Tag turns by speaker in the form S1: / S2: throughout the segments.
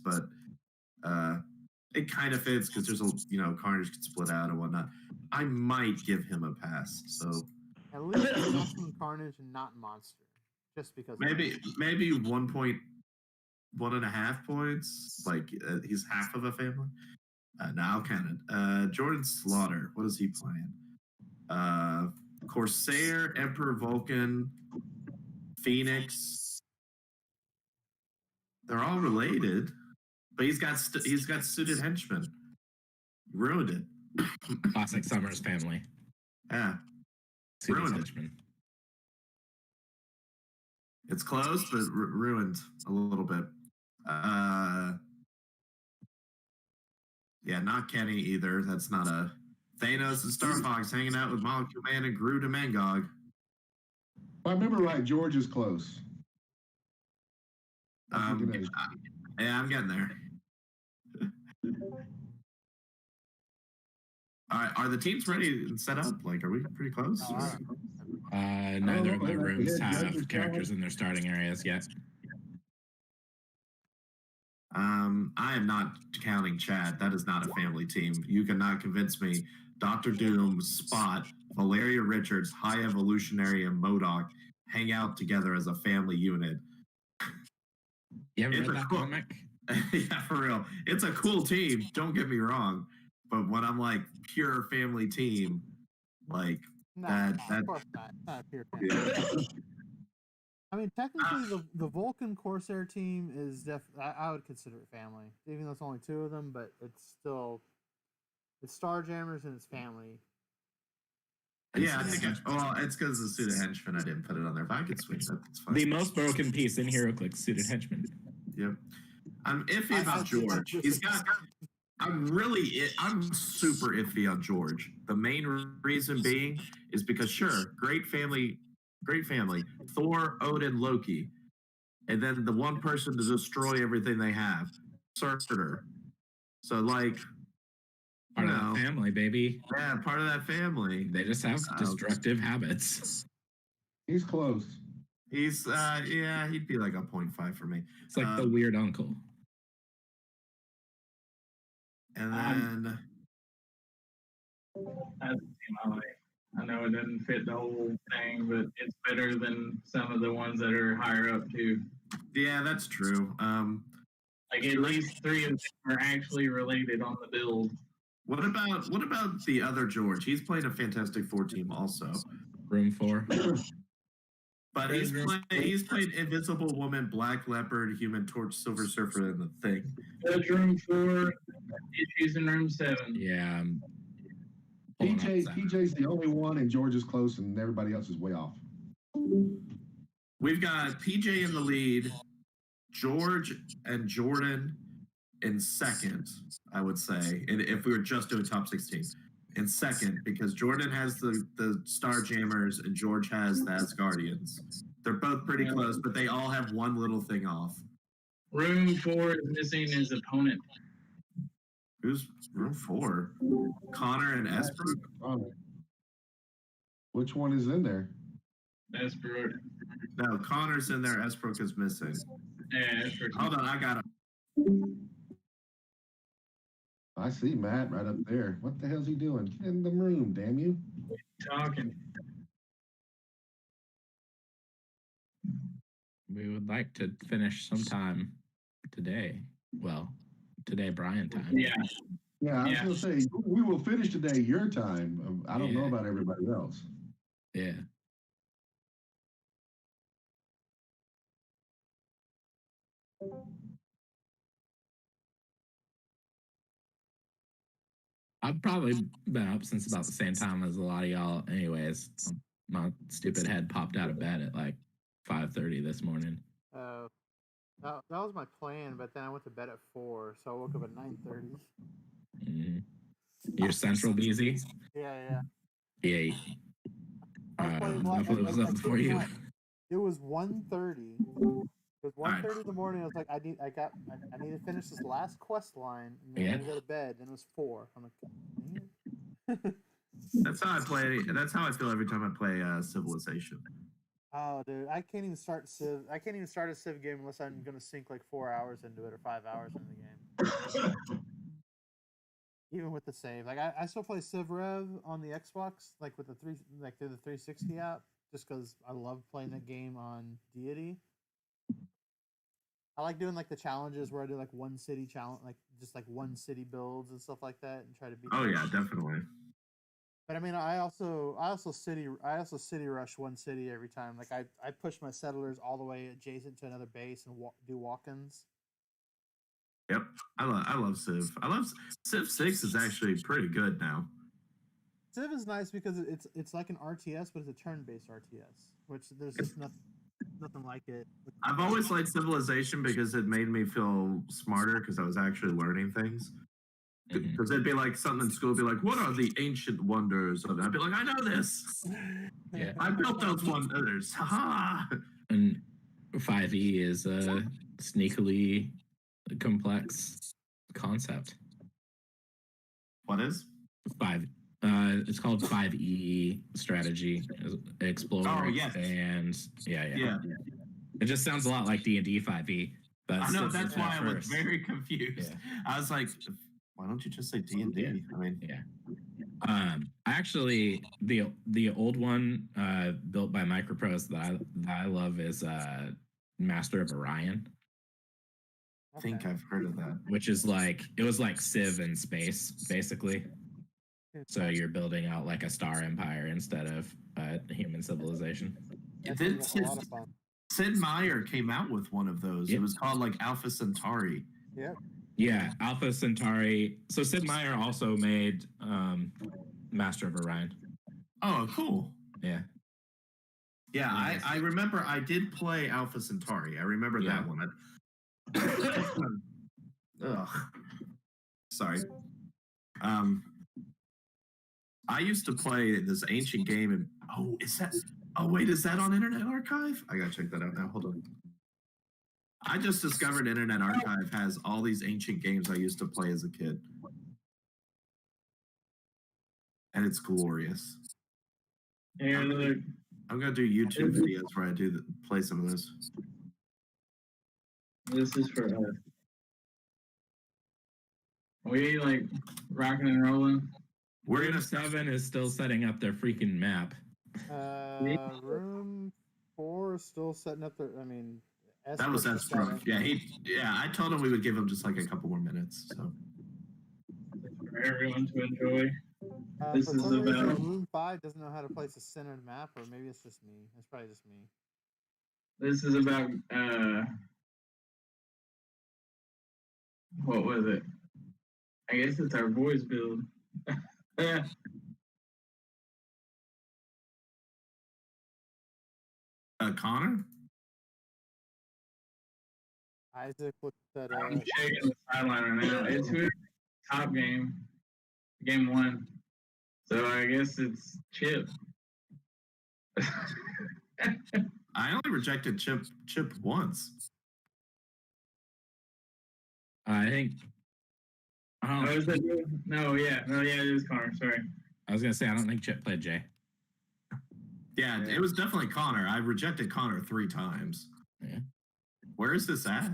S1: but it kind of fits because there's Carnage can split out and whatnot. I might give him a pass. So
S2: at least asking Carnage and not Monster, just because.
S1: Maybe 1.5 points. Like he's half of a family. Now I'll count it. Jordan Slaughter. What is he playing? Corsair, Emperor Vulcan, Phoenix. They're all related, but he's got suited henchmen. You ruined it.
S3: Classic Summers family.
S1: Yeah,
S3: Suited
S1: ruined
S3: henchmen.
S1: it. It's close, but ruined a little bit. Yeah, not Kenny either. That's not a Thanos and Star Fox hanging out with Molecule Man and Groot and Mangog.
S4: If I remember right, George is close.
S1: Yeah, I'm getting there. All right, are the teams ready and set up? Like, are we pretty close?
S3: Neither of my rooms have characters in their starting areas yet.
S1: I am not counting Chad. That is not a family team. You cannot convince me. Dr. Doom, Spot, Valeria Richards, High Evolutionary, and MODOK hang out together as a family unit.
S3: You ever read that comic?
S1: Yeah, for real. It's a cool team. Don't get me wrong. But when I'm like pure family team, like
S2: of course not. Not a pure family. I mean, technically, the Vulcan Corsair team is I would consider it family, even though it's only 2 of them. But it's still Starjammers and it's family.
S1: Yeah, I think it's because the suited henchman. I didn't put it on there. If I could switch that, that's fine.
S3: The most broken piece in Heroclix, suited henchman.
S1: Yep. I'm iffy about George. He's got. I'm super iffy on George. The main reason being is because great family. Thor, Odin, Loki, and then the one person to destroy everything they have, Surtur. So like.
S3: Part of that family, baby.
S1: Yeah, part of that family.
S3: They just have destructive habits.
S4: He's close.
S1: He's he'd be like a 0.5 for me.
S3: It's like the weird uncle.
S1: And then
S5: I know it doesn't fit the whole thing, but it's better than some of the ones that are higher up too.
S1: Yeah, that's true.
S5: Like at least 3 of them are actually related on the build.
S1: What about the other George? He's playing a Fantastic Four team also.
S3: Room 4.
S1: But he's played Invisible Woman, Black Leopard, Human Torch, Silver Surfer, and the Thing.
S5: That's room 4. Issues in room 7.
S3: Yeah.
S4: PJ's the only one, and George is close, and everybody else is way off.
S1: We've got PJ in the lead, George and Jordan in second, I would say, and if we were just doing top 16. In second, because Jordan has the Starjammers and George has the Asgardians. They're both pretty close, but they all have one little thing off.
S5: Room 4 is missing his opponent.
S1: Who's room 4? Connor and Esper?
S4: Which one is in there?
S5: Esper.
S1: No, Connor's in there. Esbrook is missing.
S5: Yeah, Esper.
S1: Hold on, I got him.
S4: I see Matt right up there. What the hell's he doing? Get in the room, damn you.
S5: Talking.
S3: We would like to finish sometime today. Well, today, Brian time.
S5: Yeah.
S4: Yeah, I was going to say, we will finish today your time. I don't know about everybody else.
S3: Yeah. I've probably been up since about the same time as a lot of y'all anyways. My stupid head popped out of bed at like 5:30 this morning.
S2: That was my plan, but then I went to bed at 4, so I woke up at 9:30.
S3: Mm-hmm. You're central busy?
S2: Yeah.
S3: Yeah. Hopefully it was up before you.
S2: It was 1:30. It was 1:30 in the morning. I was like, I need to finish this last quest line, and then I'm gonna go to bed. Then it was 4. I'm like,
S1: That's how I play. That's how I feel every time I play Civilization.
S2: Oh, dude, I can't even start Civ. I can't even start a Civ game unless I'm gonna sink like 4 hours into it or 5 hours into the game. Even with the save, like I still play Civ Rev on the Xbox, like with the through the 360 app, just because I love playing that game on Deity. I like doing like the challenges where I do like one city challenge, like just like one city builds and stuff like that, and try to beat.
S1: Oh yeah, definitely.
S2: But I mean, I also city rush one city every time. Like I push my settlers all the way adjacent to another base and do walk-ins.
S1: Yep, I love Civ. I love Civ 6 is actually pretty good now.
S2: Civ is nice because it's like an RTS, but it's a turn-based RTS, which there's just nothing like it.
S1: I've always liked Civilization because it made me feel smarter because I was actually learning things. Because it'd be like something in school would be like, what are the ancient wonders? And I'd be like, I know this.
S3: Yeah.
S1: I built those wonders. Ha!
S3: And 5e is a sneakily complex concept.
S1: What is?
S3: 5. It's called 5e strategy. Explore.
S1: Oh, yes.
S3: And
S1: Yeah.
S3: It just sounds a lot like D&D 5e. But
S1: I know, that's why I was very confused.
S3: Yeah.
S1: I was like, why don't you just say D&D?
S3: Yeah.
S1: I mean,
S3: yeah. Actually, the old one built by Microprose that I love is Master of Orion,
S1: I think I've heard of that.
S3: which is like it was like Civ in space, basically. So you're building out like a star empire instead of human civilization.
S1: Did Sid Meier came out with one of those.
S3: Yep.
S1: It was called like Alpha Centauri.
S2: Yeah.
S3: Yeah, Alpha Centauri. So Sid Meier also made Master of Orion.
S1: Oh, cool.
S3: Yeah.
S1: Yeah, I remember I did play Alpha Centauri. I remember that one. Ugh. Sorry. I used to play this ancient game and is that on Internet Archive? I gotta check that out now. Hold on. I just discovered Internet Archive has all these ancient games I used to play as a kid. And it's glorious.
S5: Here, look.
S1: I'm gonna do YouTube videos where I play some of this.
S5: This is for us. We like rocking and rolling.
S1: We're
S3: Room
S1: gonna
S3: 7 is still setting up their freaking map.
S2: Room 4 is still setting up their. I mean,
S1: That was Esbrook. Yeah, I told him we would give him just like a couple more minutes. So
S5: For everyone to enjoy. This
S2: for
S5: is
S2: some reason,
S5: about-
S2: Room 5 doesn't know how to place a centered map, or maybe it's just me. It's probably just me.
S5: This is about what was it? I guess it's our boys build.
S1: Connor?
S2: Isaac looked at.
S5: I'm checking the sideline right now. It's who top game 1. So I guess it's Chip.
S1: I only rejected Chip once.
S3: I think.
S5: Oh, is that you? No, yeah, it is Connor. Sorry.
S3: I was gonna say I don't think Chip played Jay.
S1: Yeah, it was definitely Connor. I rejected Connor 3 times.
S3: Yeah.
S1: Where is this at?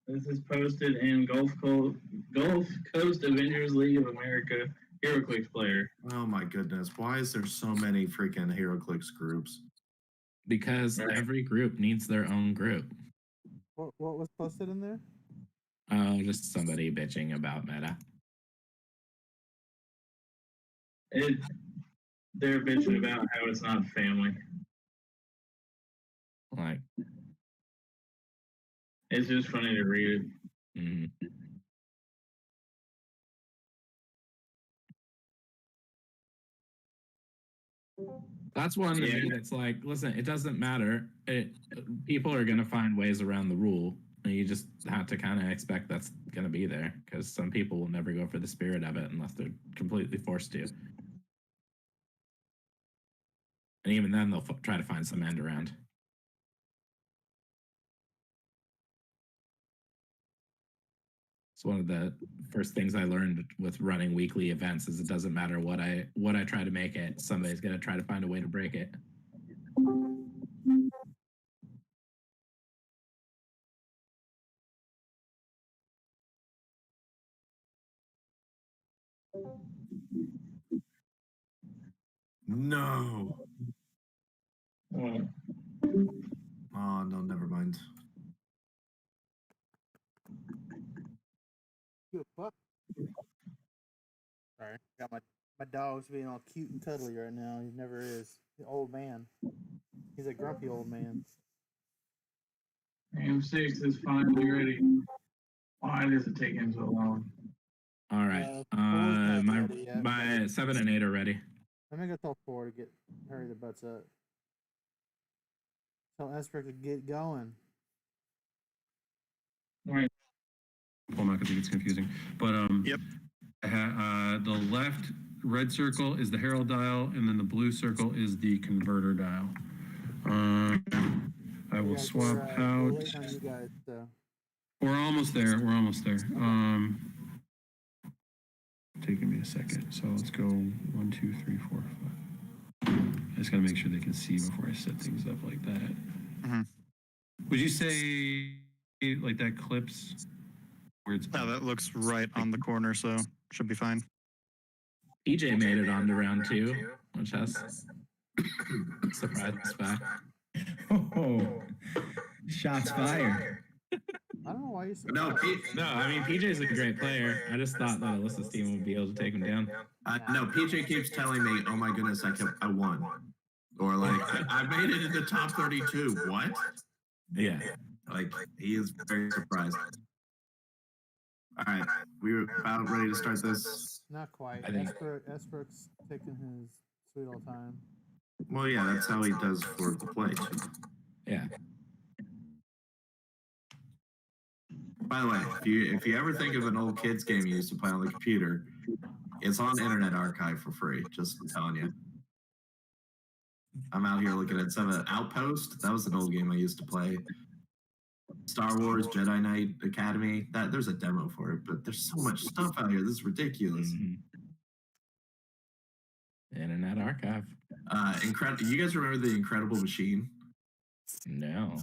S5: This is posted in Gulf Coast Avengers League of America Heroclix player.
S1: Oh my goodness. Why is there so many freaking Heroclix groups?
S3: Because every group needs their own group.
S2: What was posted in there?
S3: Just somebody bitching about meta.
S5: They're bitching about how it's not family.
S3: Like,
S5: It's just funny to read it.
S3: mm, that's one thing that's like, listen, it doesn't matter. People are gonna find ways around the rule. And you just have to kind of expect that's gonna be there because some people will never go for the spirit of it unless they're completely forced to. And even then, they'll try to find some end around. It's one of the first things I learned with running weekly events is it doesn't matter what I try to make it, somebody's gonna try to find a way to break it.
S1: No.
S5: What?
S1: Oh no, never mind.
S2: Good fuck. Sorry, got my dog's being all cute and cuddly right now. He never is. The old man. He's a grumpy old man.
S5: Game 6 is finally ready. Why does it take him so long?
S3: All right.
S2: Four's not
S3: My
S2: ready yet,
S3: my 7 and 8 are ready.
S2: I'm gonna go tell 4 to hurry the butts up. Tell Esper to get going.
S5: Right.
S6: Format because it gets confusing. But
S7: Yep.
S6: The left red circle is the herald dial, and then the blue circle is the converter dial. I will swap
S2: We're
S6: out.
S2: waiting on you guys, so.
S6: We're almost there. We're almost there. Taking me a second. So let's go 1, 2, 3, 4, 5. I just gotta make sure they can see before I set things up like that.
S7: Mhm.
S6: Would you say like that clips where it's
S7: No, that looks right on the corner, so should be fine.
S3: PJ made it on to round 2, which has surprise fact.
S8: Oh, shots fired.
S2: I don't know why you said
S1: No,
S2: that.
S3: No, I mean PJ's a great player. I just thought that Alyssa's team would be able to take him down.
S1: no. PJ keeps telling me, "Oh my goodness, I won," or like, "I made it in the top 32." What?
S3: Yeah.
S1: Like he is very surprised. All right, we're about ready to start this.
S2: Not quite.
S3: I think-
S2: Esper's taking his sweet old time.
S1: Well, yeah, that's how he does for the play. Too.
S3: Yeah.
S1: By the way, if you ever think of an old kids game you used to play on the computer, it's on Internet Archive for free. Just telling you. I'm out here looking at some of Outpost. That was an old game I used to play. Star Wars, Jedi Knight Academy. There's a demo for it, but there's so much stuff out here. This is ridiculous.
S3: Mhm. Internet Archive.
S1: Incredible. You guys remember the Incredible Machine?
S3: No.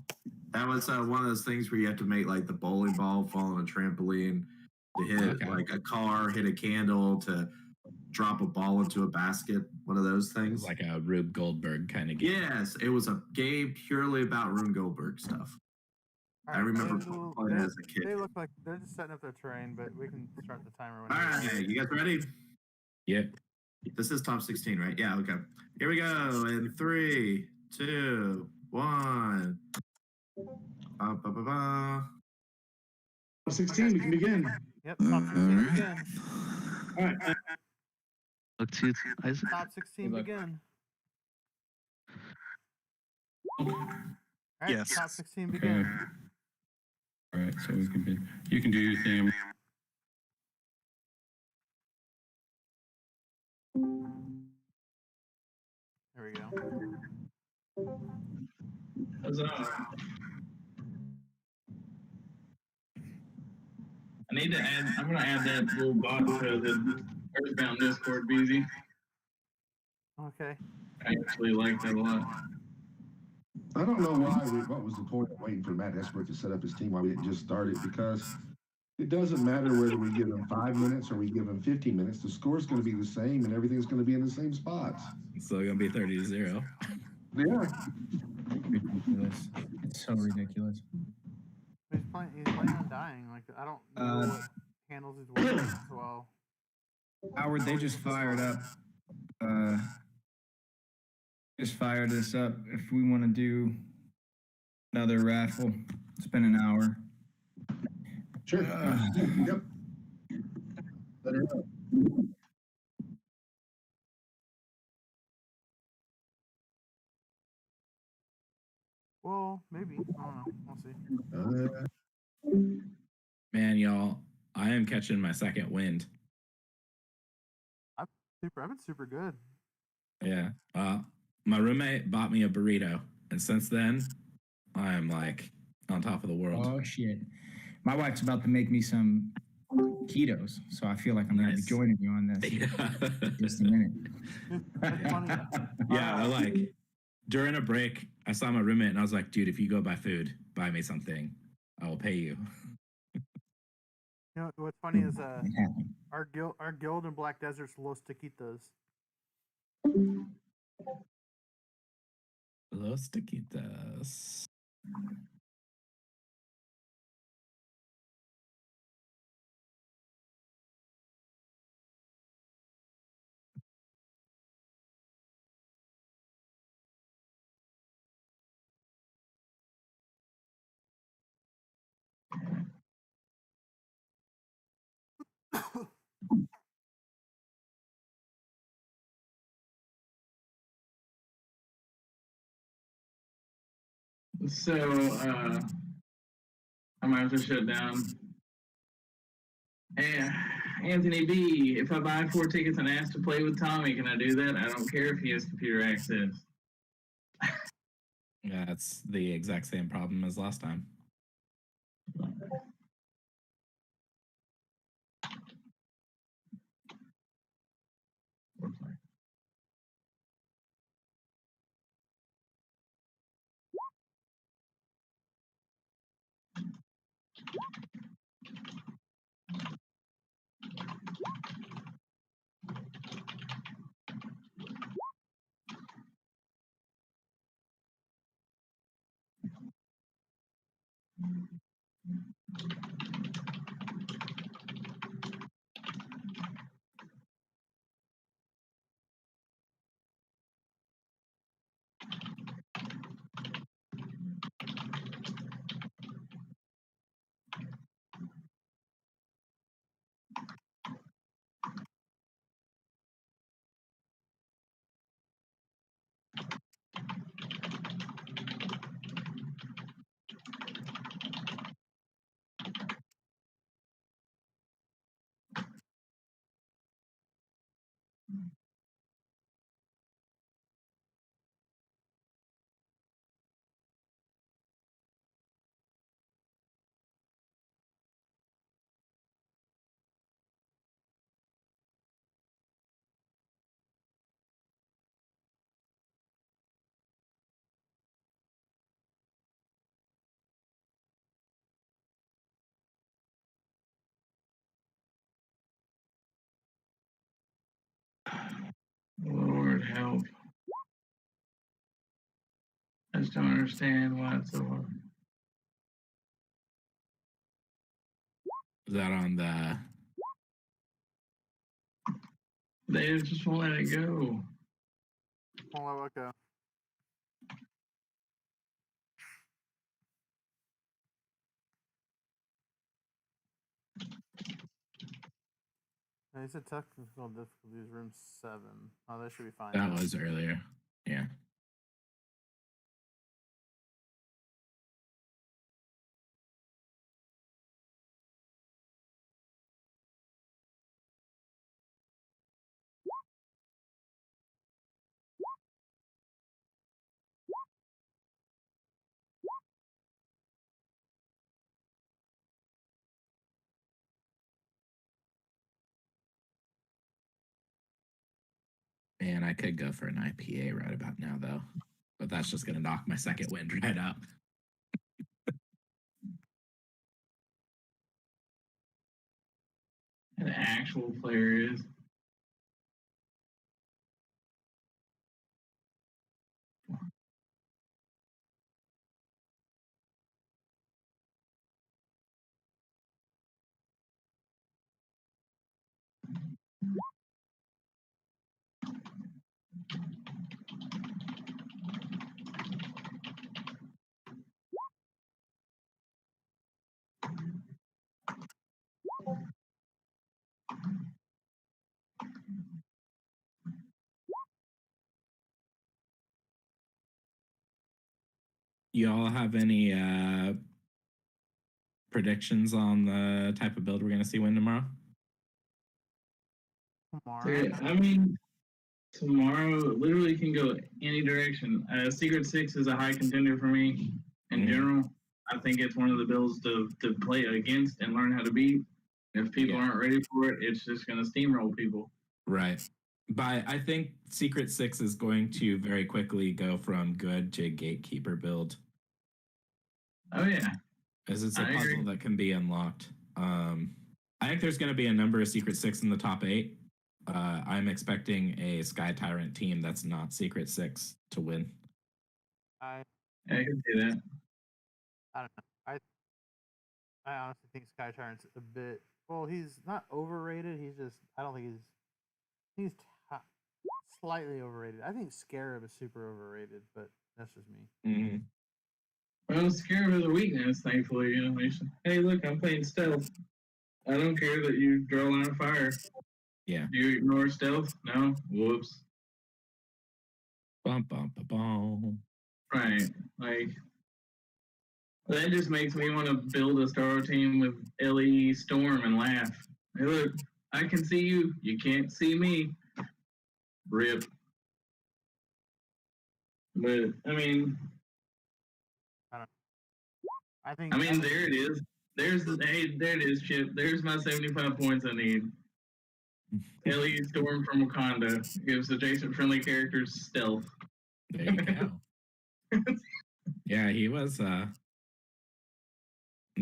S1: That was one of those things where you have to make like the bowling ball fall on a trampoline to hit
S3: Okay.
S1: like a car, hit a candle, to drop a ball into a basket. One of those
S3: It
S1: things.
S3: was like a Rube Goldberg kind of game.
S1: Yes, it was a game purely about Rube Goldberg stuff. I remember playing it as a kid.
S2: They look like they're just setting up their terrain, but we can start the timer
S1: All
S2: whenever.
S1: right, you guys ready?
S3: Yep.
S1: This is top 16, right? Yeah, okay. Here we go. In 3, 2, 1. Ba, ba, ba, ba.
S5: 16, we can begin.
S2: Yep, top 16 begin.
S5: All right.
S9: Look to Isaac.
S2: Top 16
S5: Good luck.
S2: begin. All right,
S7: Yes.
S2: top 16
S6: Okay.
S2: begin.
S6: All right. So you can do your thing.
S2: There we go.
S5: Huzzah. I need to add. I'm gonna add that little bot to the Earthbound Discord, BZ.
S2: Okay.
S5: I actually like that a lot.
S4: I don't know what was the point of waiting for Matt Esper to set up his team while we didn't just start it, because it doesn't matter whether we give him 5 minutes or we give him 15 minutes. The score's going to be the same and everything's going to be in the same spots.
S3: It's still gonna be 30-0.
S4: Yeah.
S8: Ridiculous. It's so ridiculous.
S2: He's playing on dying. Like, I don't know what handles his weapons as well.
S8: Howard, they just fired up. Just fired us up. If we want to do another raffle, it's been an hour.
S4: Sure. Yep. Let her know.
S2: Well, maybe. I don't know. We'll see.
S3: Man, y'all, I am catching my second wind.
S2: I've been super good.
S3: Yeah. My roommate bought me a burrito, and since then, I am like on top of the world.
S8: Oh shit! My wife's about to make me some ketos, so I feel like I'm gonna be
S3: Nice.
S8: joining you on this
S3: Yeah.
S8: in just a minute.
S2: It's funny.
S3: Yeah, I like during a break, I saw my roommate and I was like, dude, if you go buy food, buy me something. I will pay you.
S2: You You know what's funny is
S8: Ain't happening.
S2: our guild in Black Desert's Los Taquitos.
S3: Los Taquitos.
S5: So, I might have to shut down. Hey, Anthony B, if I buy 4 tickets and ask to play with Tommy, can I do that? I don't care if he has computer access.
S3: Yeah, it's the exact same problem as last time.
S5: Lord help. I just don't understand why it's so hard.
S3: Is that on the?
S5: They just won't let it go.
S2: Oh, okay. He said technical difficulties, room 7. Oh, that should be fine.
S3: That
S2: now.
S3: was earlier. Yeah. Man, I could go for an IPA right about now, though. But that's just going to knock my second wind right out.
S5: An actual player is.
S3: You all have any predictions on the type of build we're going to see win tomorrow?
S2: Tomorrow.
S5: I mean, tomorrow literally can go any direction. Secret Six is a high contender for me in general. I think it's one of the builds to play against and learn how to beat. If people aren't ready for it, it's just going to steamroll people.
S3: Right. But I think Secret Six is going to very quickly go from good to gatekeeper build.
S5: Oh, yeah.
S3: As it's a puzzle that can be unlocked. I think there's going to be a number of Secret Six in the top 8. I'm expecting a Sky Tyrant team that's not Secret Six to win.
S2: I
S5: can see that.
S2: I don't know. I honestly think Sky Tyrant's a bit. Well, he's not overrated. He's just. I don't think he's slightly overrated. I think Scarab is super overrated, but that's just me.
S3: Mm-hmm.
S5: Well, Scarab is a weakness, thankfully. You know, hey, look, I'm playing stealth. I don't care that you draw a line of fire.
S3: Yeah.
S5: Do you ignore stealth? No? Whoops.
S3: Bum, bum, bum, bum.
S5: Right. Like, that just makes me want to build a Star team with LE Storm and laugh. Hey, look, I can see you. You can't see me. Rip. But, I mean, there it is. There it is, Chip. There's my 75 points I need. LE Storm from Wakanda gives adjacent friendly characters stealth.
S3: There you go. Yeah, he was not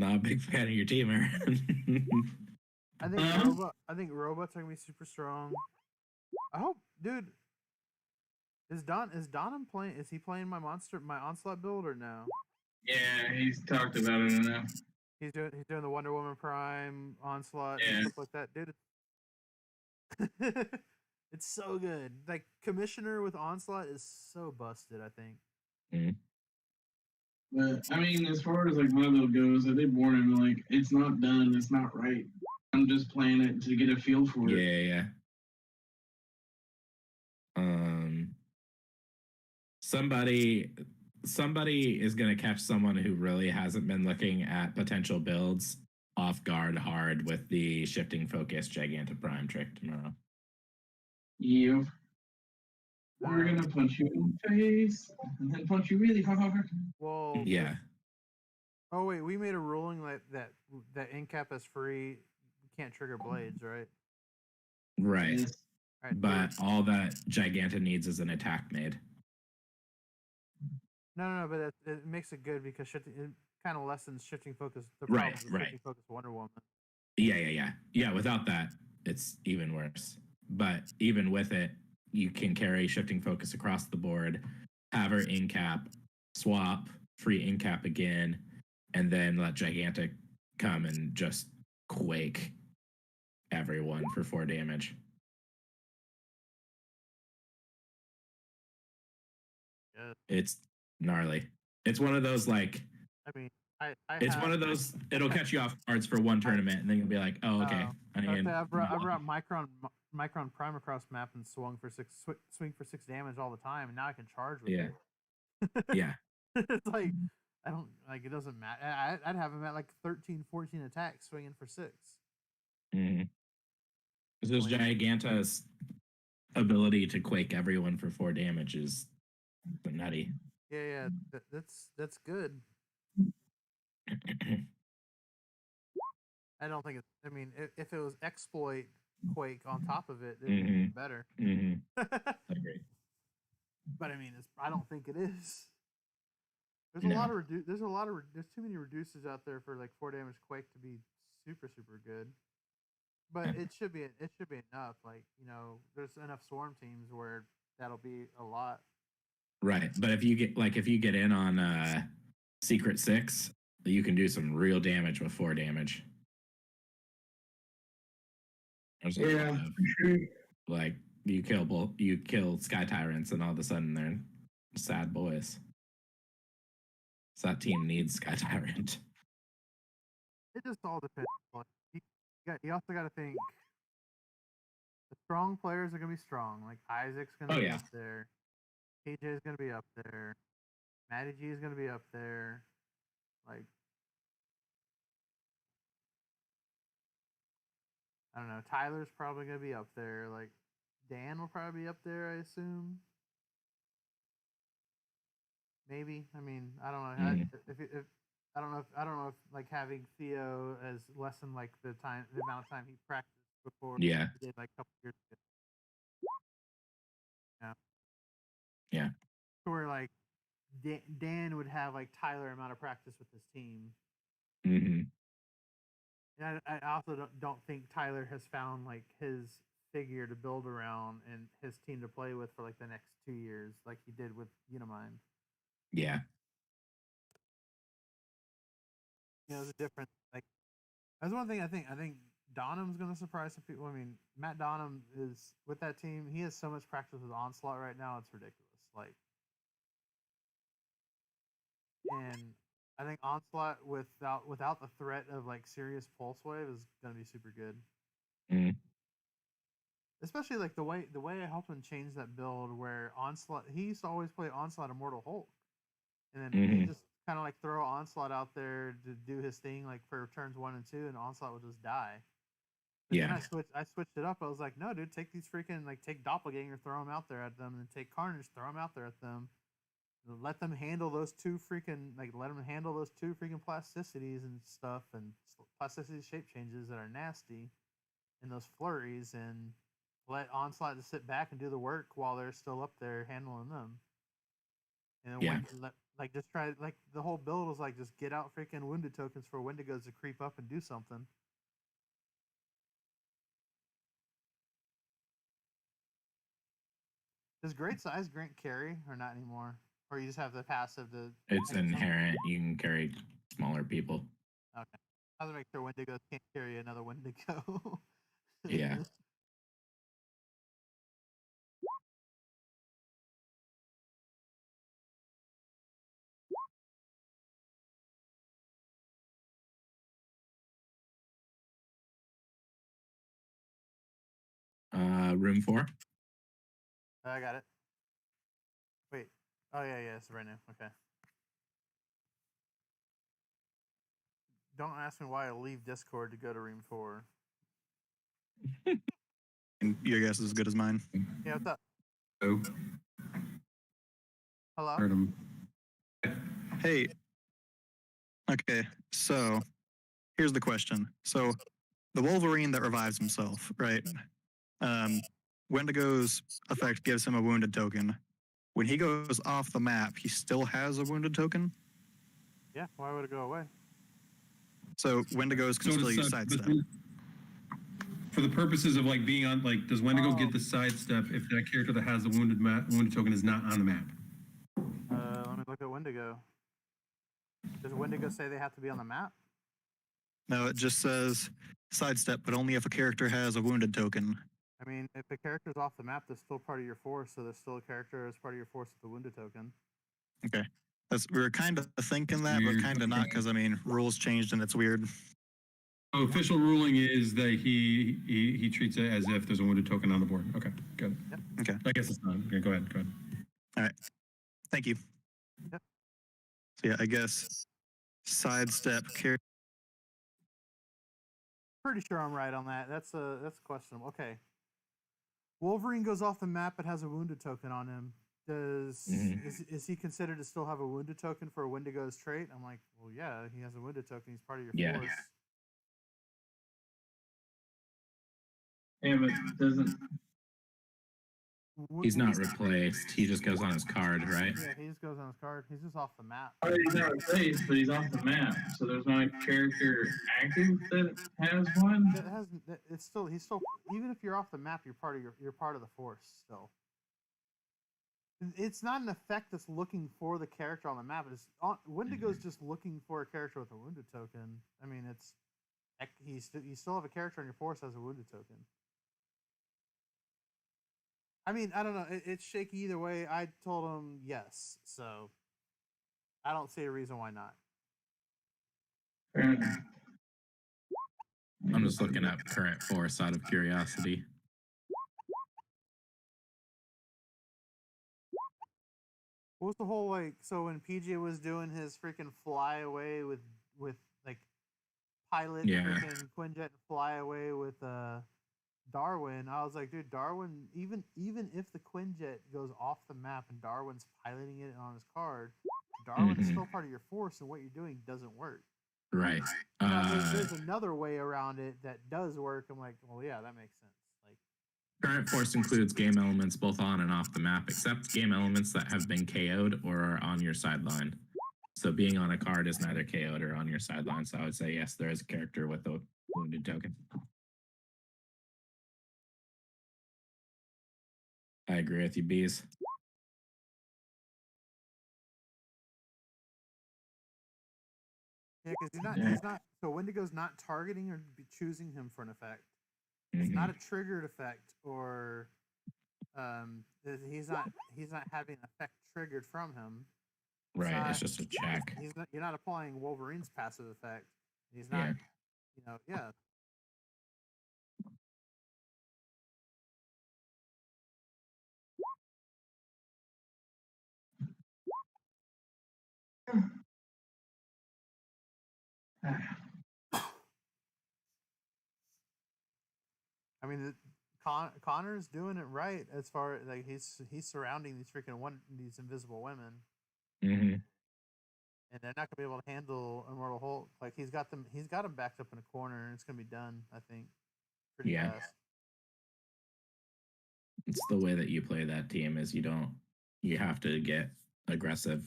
S3: a big fan of your team, Aaron.
S2: I think robots are gonna be super strong. I hope, dude. Is Don playing? Is he playing my onslaught build or no?
S5: Yeah, he's talked about it enough.
S2: He's doing the Wonder Woman Prime onslaught
S5: Yeah.
S2: and stuff like that, dude. It's so good. Like Commissioner with onslaught is so busted. I think.
S3: Mm-hmm.
S5: But I mean, as far as like my build goes, I did warn him like it's not done, it's not right. I'm just playing it to get a feel for it.
S3: Yeah. Somebody is gonna catch someone who really hasn't been looking at potential builds off guard hard with the shifting focus Gigantic Prime trick tomorrow.
S5: Yeah. We're gonna punch you in the face and then punch you really hard.
S2: Well.
S3: Yeah.
S2: Oh wait, we made a ruling that incap is free. You can't trigger blades, right?
S3: Right.
S5: Yes.
S2: Right,
S3: but all that Giganta needs is an attack made.
S2: No, but it makes it good because it kind of lessens shifting focus. The
S3: Right.
S2: shifting focus Wonder Woman.
S3: Yeah. Without that, it's even worse. But even with it, you can carry shifting focus across the board, have her incap, swap, free incap again, and then let Gigantic come and just quake everyone for 4 damage.
S2: Yeah.
S3: It's gnarly. It's one of those like.
S2: I mean,
S3: it's one of those. It'll catch you off guards for one tournament, and then you'll be like, "Oh, okay."
S2: I brought Micron Prime across map and swing for 6 damage all the time, and now I can charge with it.
S3: Yeah.
S2: It's like I don't like it. Doesn't matter. I'd have him at like 13, 14 attacks, swinging for 6.
S3: Mm-hmm. Because Giganta's ability to quake everyone for 4 damage is nutty.
S2: Yeah, that's good. I don't think it's. I mean, if it was exploit quake on top of it, it'd be better.
S3: Agreed.
S2: But I mean, I don't think it is. There's too many reduces out there for like 4 damage quake to be super good. But it should be enough. Like, there's enough swarm teams where that'll be a lot.
S3: Right, but if you get in on Secret 6, you can do some real damage with 4 damage. Like you kill Sky Tyrants, and all of a sudden they're sad boys. So that team needs Sky Tyrant.
S2: It just all depends. You also got to think the strong players are gonna be strong. Like Isaac's gonna be up there. KJ is gonna be up there. Matty G is gonna be up there. Like, I don't know. Tyler's probably gonna be up there. Like, Dan will probably be up there, I assume. Maybe. I mean, I don't know. If I don't know if like having Theo as less than like the amount of time he practiced before.
S3: Yeah.
S2: He did like a couple years ago.
S3: Yeah.
S2: So where like Dan would have like Tyler amount of practice with his team. And I also don't think Tyler has found like his figure to build around and his team to play with for like the next 2 years, like he did with Unimind.
S3: Yeah.
S2: You know, there's a difference. Like that's one thing I think Donham's going to surprise some people. I mean, Matt Donham is with that team. He has so much practice with Onslaught right now; it's ridiculous. Like, and I think Onslaught without the threat of like serious pulse wave is going to be super good.
S3: Mm.
S2: Especially like the way I helped him change that build where Onslaught. He used to always play Onslaught Immortal Hulk, and then he just kind of like throw Onslaught out there to do his thing like for turns 1 and 2, and Onslaught would just die. But then I switched it up. I was like, no, dude, take these freaking like take Doppelganger, throw them out there at them, and then take Carnage, throw them out there at them. Let them handle those two freaking plasticities and stuff, and plasticity shape changes that are nasty, and those flurries, and let Onslaught just sit back and do the work while they're still up there handling them. And then just try like the whole build was like just get out freaking wounded tokens for Wendigos to creep up and do something. Does Great Size grant carry or not anymore? Or you just have the passive to...
S3: It's inherent. You can carry smaller people.
S2: Okay. I have to make sure Wendigos can't carry another Wendigo.
S3: Yeah. Room 4.
S2: I got it. Wait. Oh, yeah, it's right now. Okay. Don't ask me why I leave Discord to go to Room 4.
S7: Your guess is as good as mine.
S2: Yeah, what's up?
S6: Oh,
S2: Hello?
S6: heard him.
S7: Hey. Okay, so here's the question. So the Wolverine that revives himself, right? Wendigo's effect gives him a wounded token. When he goes off the map, he still has a wounded token?
S2: Yeah, why would it go away?
S7: So Wendigos can still use sidestep.
S6: For the purposes of like being on, like, does Wendigo get the sidestep if that character that has the wounded token is not on the map?
S2: Let me look at Wendigo. Does Wendigo say they have to be on the map?
S7: No, it just says sidestep, but only if a character has a wounded token.
S2: I mean, if the character's off the map, they're still part of your force, so there's still a character as part of your force with the wounded token.
S7: Okay. We were kind of thinking that, but kind of not, because, I mean, rules changed and it's weird.
S6: So official ruling is that he treats it as if there's a wounded token on the board. Okay, good.
S2: Yep.
S7: Okay.
S6: I guess it's not. Okay, go ahead.
S7: All right. Thank you.
S2: Yep.
S7: So yeah, I guess sidestep character.
S2: Pretty sure I'm right on that. That's questionable. Okay. Wolverine goes off the map but has a wounded token on him. Is he considered to still have a wounded token for a Wendigo's trait? I'm like, well, yeah, he has a wounded token. He's part of your force.
S5: Yeah, but it doesn't.
S3: He's not replaced. He just goes on his card, right?
S2: Yeah, he just goes on his card. He's just off the map.
S5: Oh, he's not replaced, but he's off the map. So there's not a character active that has one.
S2: He's still even if you're off the map, you're part of the force still. It's not an effect that's looking for the character on the map. Wendigo's just looking for a character with a wounded token. I mean, you still have a character on your force as a wounded token. I mean, I don't know. It's shaky either way. I told him yes, so I don't see a reason why not.
S3: I'm just looking up current force out of curiosity.
S2: What was the whole like? So when PJ was doing his freaking fly away with like pilot freaking Quinjet and fly away with Darwin, I was like, dude, Darwin, even if the Quinjet goes off the map and Darwin's piloting it on his card, Darwin is still part of your force, and what you're doing doesn't work.
S3: Right.
S2: There's another way around it that does work. I'm like, well, yeah, that makes sense. Like,
S3: current force includes game elements both on and off the map, except game elements that have been KO'd or are on your sideline. So being on a card is neither KO'd or on your sideline. So I would say yes, there is a character with a wounded token. I agree with you, bees.
S2: Yeah, because he's not. So Wendigo's not targeting or choosing him for an effect. It's not a triggered effect, or he's not having an effect triggered from him.
S3: Right, it's just a check.
S2: You're not applying Wolverine's passive effect. He's not. Yeah. I mean, Connor's doing it right as far as like he's surrounding these these invisible women, and they're not gonna be able to handle Immortal Hulk. Like he's got them backed up in a corner, and it's gonna be done. I think. Pretty fast.
S3: It's the way that you play that team is you have to get aggressive,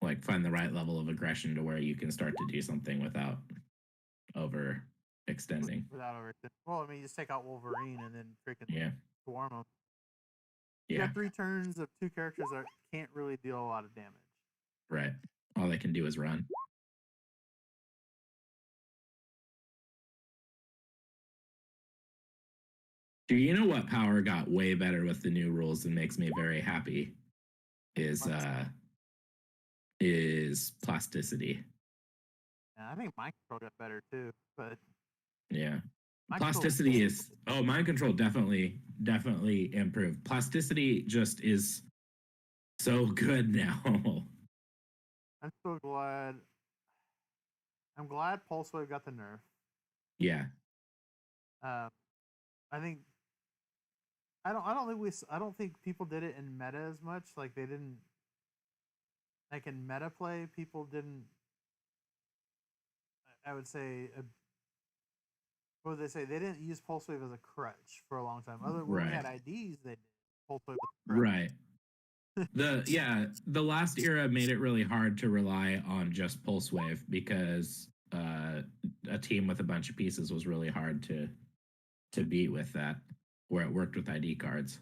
S3: like find the right level of aggression to where you can start to do something without overextending.
S2: Well, I mean, you just take out Wolverine and then freaking swarm them. You got 3 turns of 2 characters that can't really deal a lot of damage.
S3: Right. All they can do is run. Do you know what power got way better with the new rules and makes me very happy? Is plasticity.
S2: Yeah, I think mind control got better too, but
S3: plasticity is mind control definitely improved. Plasticity just is so good now.
S2: I'm so glad. I'm glad Pulse Wave got the nerf.
S3: Yeah.
S2: I think I don't think people did it in meta as much. Like they didn't. Like in meta play, people didn't. I would say. What would they say? They didn't use Pulse Wave as a crutch for a long time. When we had IDs, they did Pulse Wave as a crutch.
S3: Right. The last era made it really hard to rely on just Pulse Wave because a team with a bunch of pieces was really hard to beat with that, where it worked with ID cards.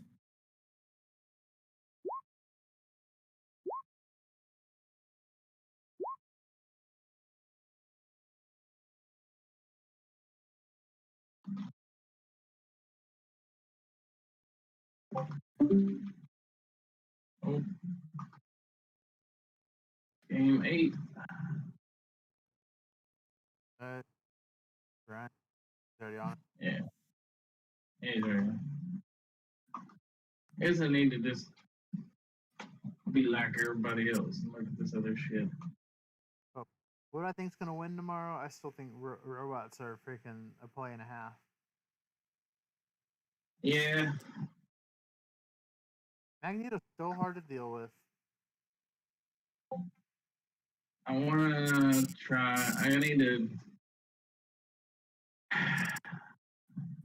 S5: Oh. Game 8.
S2: Right. Already on.
S5: Yeah. He's already on. I guess I need to just be like everybody else and look at this other shit.
S2: Oh, what I think's gonna win tomorrow? I still think robots are freaking a play and a half.
S5: Yeah.
S2: Magneto's so hard to deal with.
S5: I wanna try. I need to.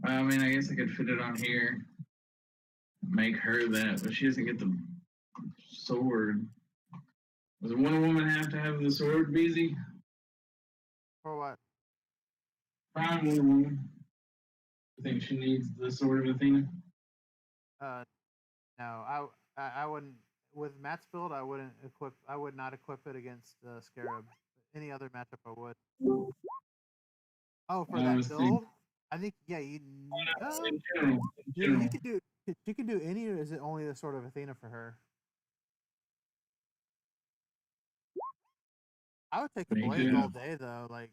S5: I mean, I guess I could fit it on here. Make her that, but she doesn't get the sword. Does Wonder Woman have to have the sword, Beezy?
S2: For what?
S5: Prime Wonder Woman. I think she needs the sword of Athena.
S2: No, I wouldn't. With Matt's build, I would not equip it against Scarab. Any other matchup, I would. Oh, for that build, I think you could do. She can do any, or is it only the sword of Athena for her? I would take the blade all day though. Like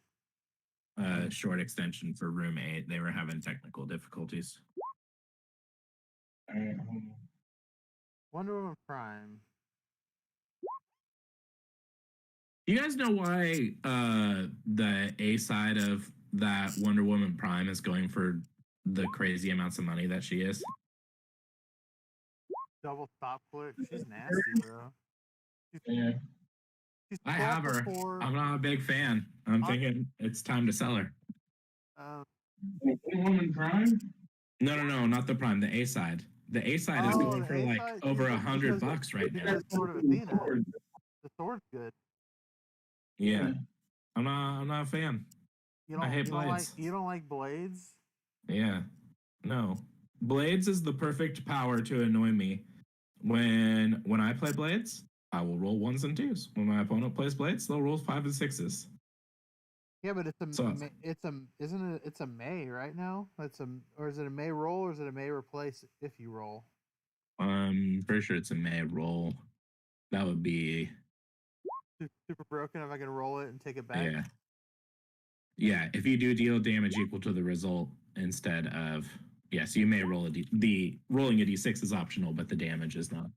S3: short extension for room 8. They were having technical difficulties.
S2: Wonder Woman Prime.
S3: Do you guys know why the A side of that Wonder Woman Prime is going for the crazy amounts of money that she is?
S2: Double stop click. She's nasty, bro.
S3: I have her. I'm not a big fan. I'm thinking it's time to sell her.
S5: Wonder Woman Prime?
S3: No, not the Prime. The A side. The A side is going for like over $100 right now.
S2: The sword's good.
S3: Yeah, I'm not a fan. I hate blades.
S2: You don't like blades?
S3: Yeah. No. Blades is the perfect power to annoy me. When I play blades, I will roll 1s and 2s. When my opponent plays blades, they'll roll 5s and 6s.
S2: Yeah, but it's a
S3: So-
S2: isn't it? It's a May right now. Or is it a May roll or is it a May replace if you roll?
S3: I'm pretty sure it's a May roll. That would be
S2: Super broken if I can roll it and take it back.
S3: yeah. Yeah, if you do deal damage equal to the result instead of so you may roll the rolling a d6 is optional, but the damage is not.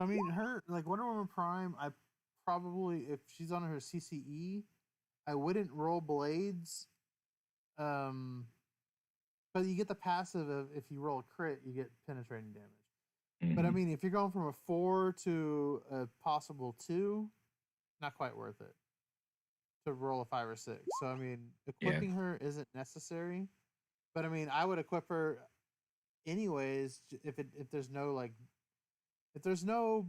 S2: I mean, her like Wonder Woman Prime. I probably if she's on her CCE, I wouldn't roll blades. But you get the passive of if you roll a crit, you get penetrating damage. But I mean, if you're going from a 4 to a possible 2, not quite worth it to roll a 5 or 6. So I mean, equipping her isn't necessary. But I mean, I would equip her anyways if there's no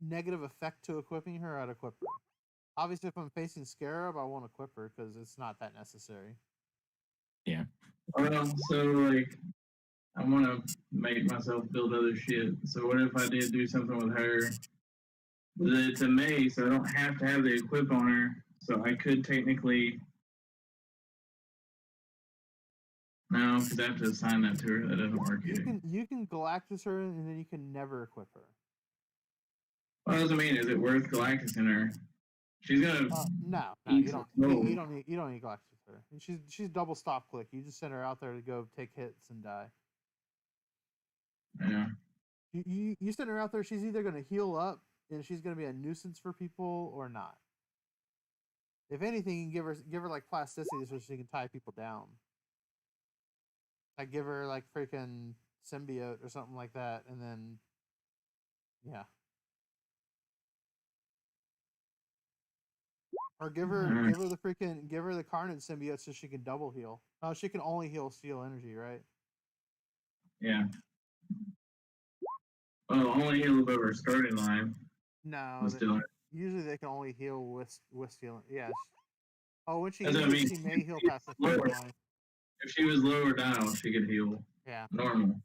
S2: negative effect to equipping her, I'd equip her. Obviously, if I'm facing Scarab, I won't equip her because it's not that necessary.
S3: Yeah.
S5: So like, I want to make myself build other shit. So what if I did do something with her? It's a May, so I don't have to have the equip on her. So I could technically. No, because I have to assign that to her. That doesn't work either.
S2: You can Galactus her, and then you can never equip her.
S5: What does it mean? Is it worth Galactus in her? She's gonna.
S2: No,
S5: eat
S2: you don't.
S5: some
S2: You don't need Galactus with her. And she's double stop click. You just send her out there to go take hits and die.
S5: Yeah.
S2: You send her out there. She's either going to heal up and she's going to be a nuisance for people or not. If anything, you can give her like plasticity so she can tie people down. Like give her like freaking symbiote or something like that, and then yeah. Or give her the Carnage symbiote so she can double heal. Oh, she can only heal steel energy, right?
S5: Yeah. Well, only heal above her starting line.
S2: No, usually they can only heal with steel. Yes. Oh, when she heals, she may heal past the starting line.
S5: If she was lower down, she could heal.
S2: Yeah.
S5: Normal.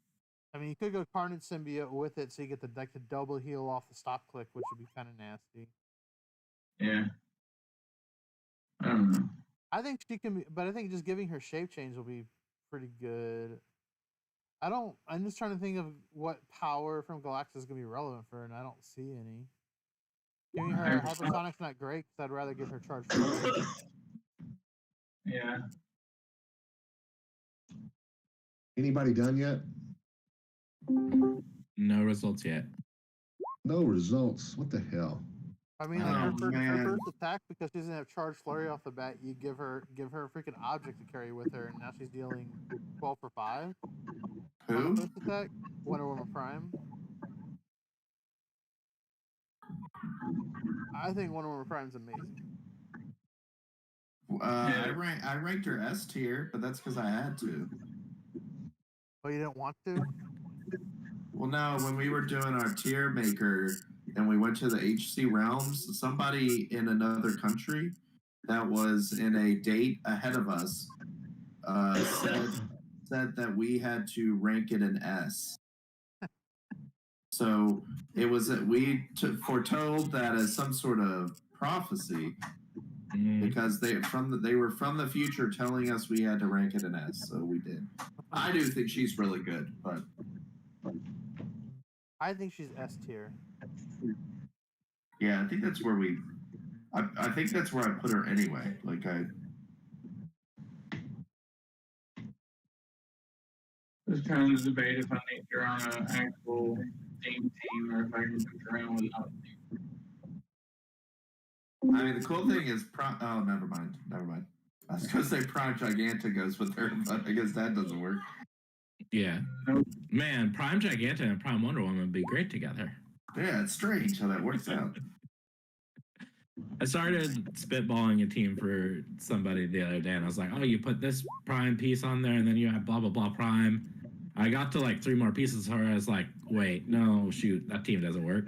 S2: I mean, you could go Carnage symbiote with it, so you get the double heal off the stop click, which would be kind of nasty.
S5: Yeah. I don't know.
S2: I think she can be, but I think just giving her shape change will be pretty good. I'm just trying to think of what power from Galactus is going to be relevant for her, and I don't see any. Giving her hypersonic's not great, because I'd rather give her charge flurry.
S5: Yeah.
S4: Anybody done yet?
S3: No results yet.
S4: No results. What the hell?
S2: I mean, like her first attack, because she doesn't have charge flurry off the bat, you give her a freaking object to carry with her, and now she's dealing 12 for 5.
S1: Who?
S2: First attack, Wonder Woman Prime. I think Wonder Woman Prime's amazing.
S1: I ranked her S tier, but that's because I had to.
S2: Oh, you didn't want to?
S1: Well, no, when we were doing our tier maker and we went to the HC realms, somebody in another country that was in a date ahead of us said that we had to rank it an S. So it was that we foretold that as some sort of prophecy because they were from the future telling us we had to rank it an S. So we did. I do think she's really good, but
S2: I think she's S tier.
S1: yeah, I think that's where I think that's where I put her anyway. Like
S5: Just trying to debate if I need her on an actual team or if I can put her in without.
S1: I mean, the cool thing is, oh, never mind. I was gonna say Prime Giganta goes with her, but I guess that doesn't work.
S3: Yeah, man, Prime Giganta and Prime Wonder Woman would be great together.
S1: Yeah, it's strange how that works out.
S3: I started spitballing a team for somebody the other day, and I was like, "Oh, you put this Prime piece on there, and then you have blah blah blah Prime." I got to like 3 more pieces of her. I was like, "Wait, no, shoot, that team doesn't work."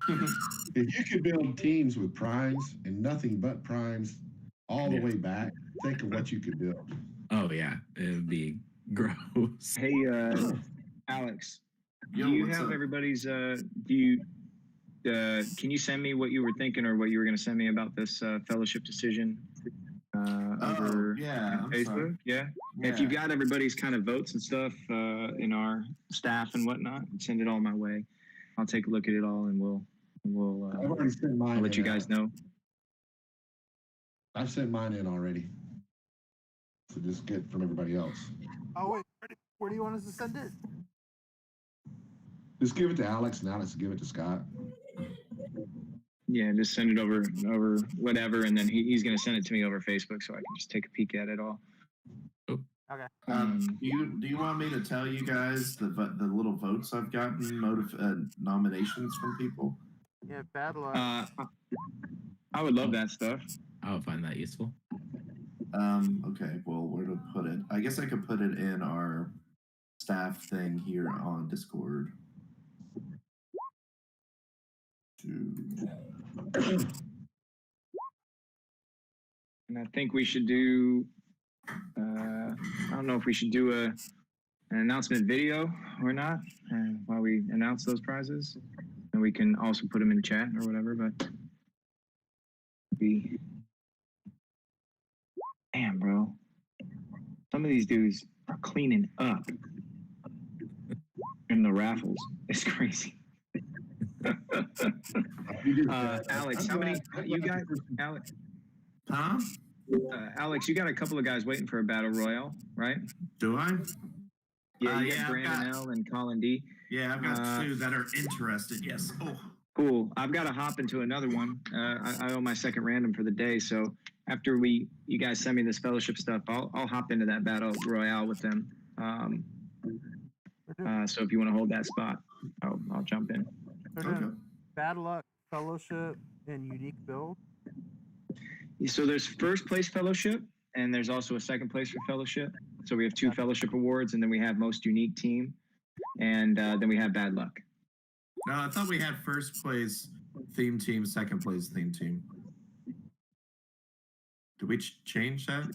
S4: If you could build teams with primes and nothing but primes all the way back, think of what you could build.
S3: Oh yeah, it would be gross.
S8: Hey, Alex,
S1: Yo,
S8: do you
S1: what's
S8: have
S1: up?
S8: everybody's? Can you send me what you were thinking or what you were going to send me about this fellowship decision over
S1: yeah, I'm
S8: Facebook?
S1: sorry.
S8: Yeah. If you've got everybody's kind of votes and stuff in our staff and whatnot, send it all my way. I'll take a look at it all and we'll
S4: I've already sent mine.
S8: I'll let you
S4: in,
S8: guys know.
S4: I've sent mine in already. So just get from everybody else.
S2: Oh wait, where do you want us to send it?
S4: Just give it to Alex, and Alex will give it to Scott.
S8: Yeah, just send it over whatever, and then he's going to send it to me over Facebook so I can just take a peek at it all.
S2: Okay.
S1: Do you want me to tell you guys the little votes I've gotten, nominations from people?
S2: Yeah, bad luck.
S8: I would love that stuff.
S3: I would find that useful.
S1: Okay, well, where to put it? I guess I could put it in our staff thing here on Discord.
S8: And I think we should do. I don't know if we should do an announcement video or not while we announce those prizes, and we can also put them in chat or whatever. But damn, bro, some of these dudes are cleaning up in the raffles. It's crazy. Alex, how many you got? Alex,
S1: Huh?
S8: Alex, you got a couple of guys waiting for a battle royale, right?
S1: Do I?
S8: Yeah, you
S1: yeah,
S8: got Brandon L and Colin D.
S1: Yeah, I've got two that are interested. Yes. Oh.
S8: Cool. I've got to hop into another one. I owe my second random for the day, so after you guys send me this fellowship stuff, I'll hop into that battle royale with them. So if you want to hold that spot, I'll jump in.
S1: Okay.
S2: Bad luck, fellowship, and unique build.
S8: So there's first place fellowship, and there's also a second place for fellowship. So we have 2 fellowship awards, and then we have most unique team, and then we have bad luck.
S1: No, I thought we had first place theme team, second place theme team. Did we change that?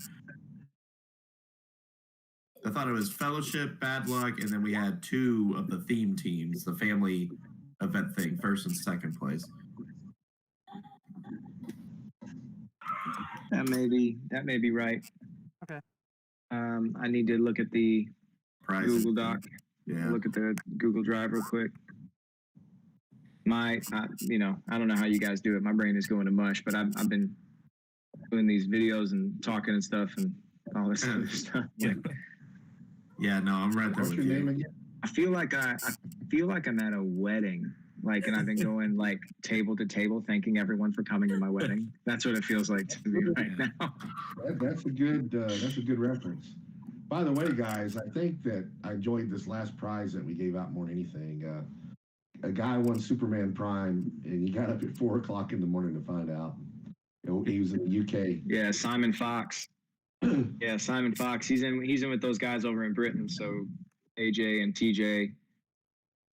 S1: I thought it was fellowship, bad luck, and then we had 2 of the theme teams, the family event thing, first and second place.
S8: That may be right.
S2: Okay.
S8: I need to look at the
S1: Prizes.
S8: Google Doc.
S1: Yeah.
S8: Look at the Google Drive real quick. I don't know how you guys do it. My brain is going to mush, but I've been doing these videos and talking and stuff and all this other stuff.
S1: Yeah, no, I'm right there
S4: What's
S1: with
S4: your
S1: you.
S4: name again?
S8: I feel like I'm at a wedding. And I've been going table to table, thanking everyone for coming to my wedding. That's what it feels like to me right now.
S4: That's a good reference. By the way, guys, I think that I enjoyed this last prize that we gave out more than anything. A guy won Superman Prime, and he got up at 4:00 in the morning to find out. He was in the UK.
S8: Yeah, Simon Fox. Yeah, Simon Fox. He's in with those guys over in Britain. So AJ and TJ,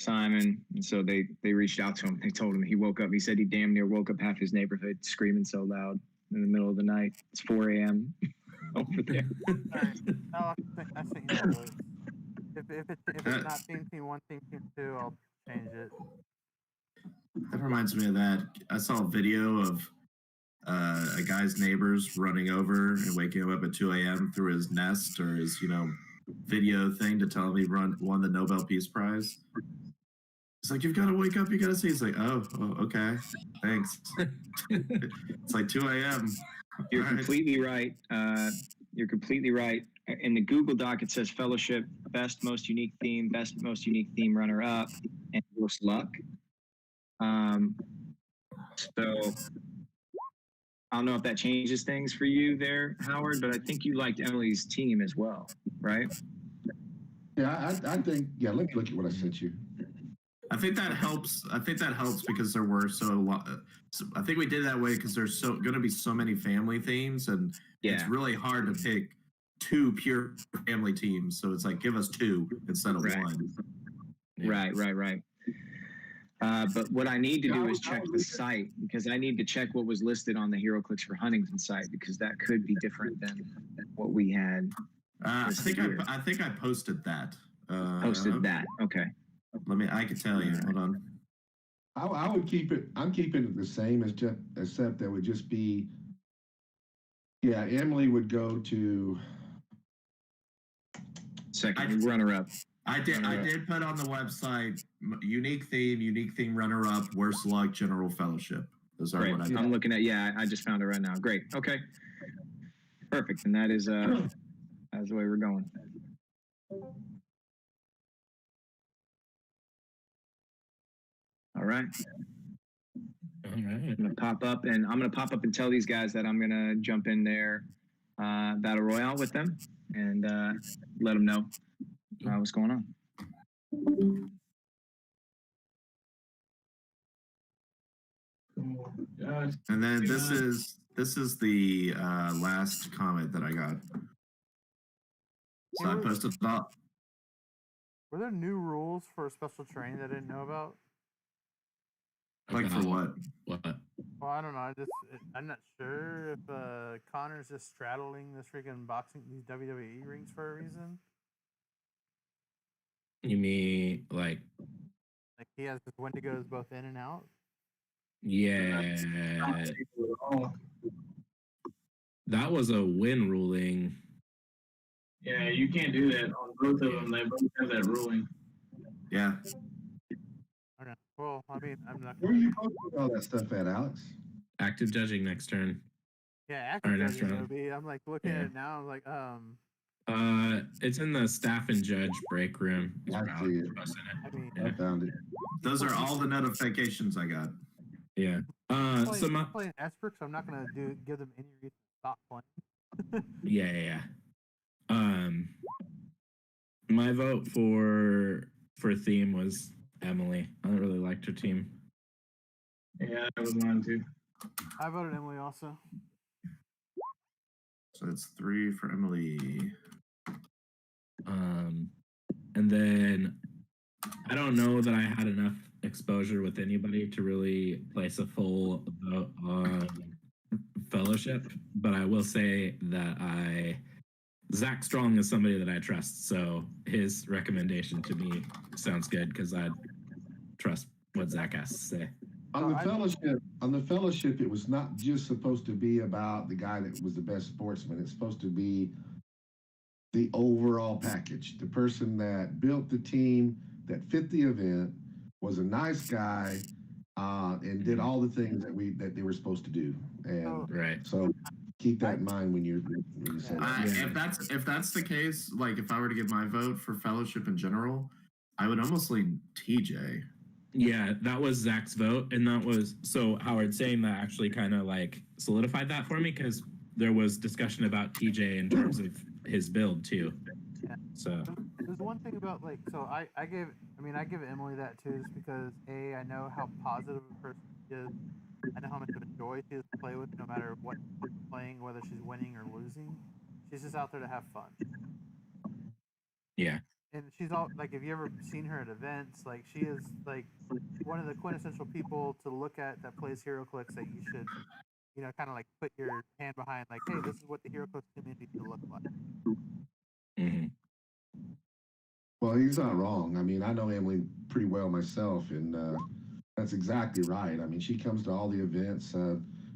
S8: Simon, and so they reached out to him. They told him he woke up. He said he damn near woke up half his neighborhood screaming so loud in the middle of the night. It's 4 a.m. over there.
S2: I think if it's not team 1, team 2, I'll change it.
S1: That reminds me of that. I saw a video of a guy's neighbors running over and waking him up at 2 a.m. through his Nest or his, video thing to tell him he won the Nobel Peace Prize. It's like, you've got to wake up, you got to see. He's like, oh, okay, thanks. It's like 2 a.m.
S8: You're completely right. You're completely right. In the Google Doc, it says fellowship, best most unique theme runner up, and worst luck. So I don't know if that changes things for you there, Howard, but I think you liked Emily's team as well, right?
S4: Yeah, I think. Yeah, let me look at what I sent you.
S1: I think that helps. Because there were I think we did that way because there's going to be so many family themes, and it's really hard to pick 2 pure family teams. So it's like, give us 2 instead of 1.
S8: Yeah. Right. But what I need to do is check the site because I need to check what was listed on the Heroclix for Huntington site because that could be different than what we had.
S1: I think I posted that.
S8: Posted that. Okay.
S1: I can tell you. Hold on.
S4: I would keep it. I'm keeping it the same as except there would just be. Yeah, Emily would go to
S8: second runner-up.
S1: I did put on the website unique theme runner-up, worst luck, general fellowship. Those are what I did.
S8: I'm looking at. Yeah, I just found it right now. Great. Okay. Perfect. And that's the way we're going. All right. I'm gonna pop up and tell these guys that I'm gonna jump in their battle royale with them and let them know what's going on.
S1: And then this is the last comment that I got. So I posted up.
S2: Were there new rules for special training that I didn't know about?
S1: Like for what?
S3: What?
S2: Well, I don't know. I'm not sure if Connor's just straddling this freaking these WWE rings for a reason.
S3: You mean like
S2: he has this Wendigos both in and out?
S3: Yeah. That was a win ruling.
S5: Yeah, you can't do that on both of them. They both have that ruling.
S1: Yeah.
S2: Okay. Well, I mean, I'm not.
S4: Where are you posting all that stuff at, Alex?
S3: Active judging next turn.
S2: Yeah, active judging would be. I'm like looking at it now. I'm like,
S3: it's in the staff and judge break room.
S4: I see it. I found it.
S1: Those are all the notifications I got.
S3: Yeah.
S2: I'm playing Esper, so I'm not gonna give them any reason to stop playing.
S3: Yeah. My vote for theme was Emily. I really liked her team.
S5: Yeah, that was mine too.
S2: I voted Emily also.
S1: So it's 3 for Emily.
S3: And then I don't know that I had enough exposure with anybody to really place a full vote on fellowship, but I will say that Zach Strong is somebody that I trust, so his recommendation to me sounds good because I trust what Zach has to say.
S4: On the fellowship, it was not just supposed to be about the guy that was the best sportsman. It's supposed to be the overall package. The person that built the team, that fit the event, was a nice guy, and did all the things that they were supposed to do. And so keep that in mind when you say that.
S1: If that's the case, like if I were to give my vote for fellowship in general, I would almost lean TJ.
S3: Yeah, that was Zach's vote, and that was so Howard saying that actually kind of like solidified that for me because there was discussion about TJ in terms of his build too.
S2: Yeah.
S3: So
S2: there's one thing about I give Emily that too, just because I know how positive a person she is. I know how much of a joy she is to play with, no matter what she's playing, whether she's winning or losing. She's just out there to have fun.
S3: Yeah.
S2: And she's all like, if you ever seen her at events, like she is like one of the quintessential people to look at that plays Heroclix that you should, kind of like put your hand behind, like, hey, this is what the Heroclix community should look like.
S3: Mm-hmm.
S4: Well, he's not wrong. I mean, I know Emily pretty well myself, and that's exactly right. I mean, she comes to all the events.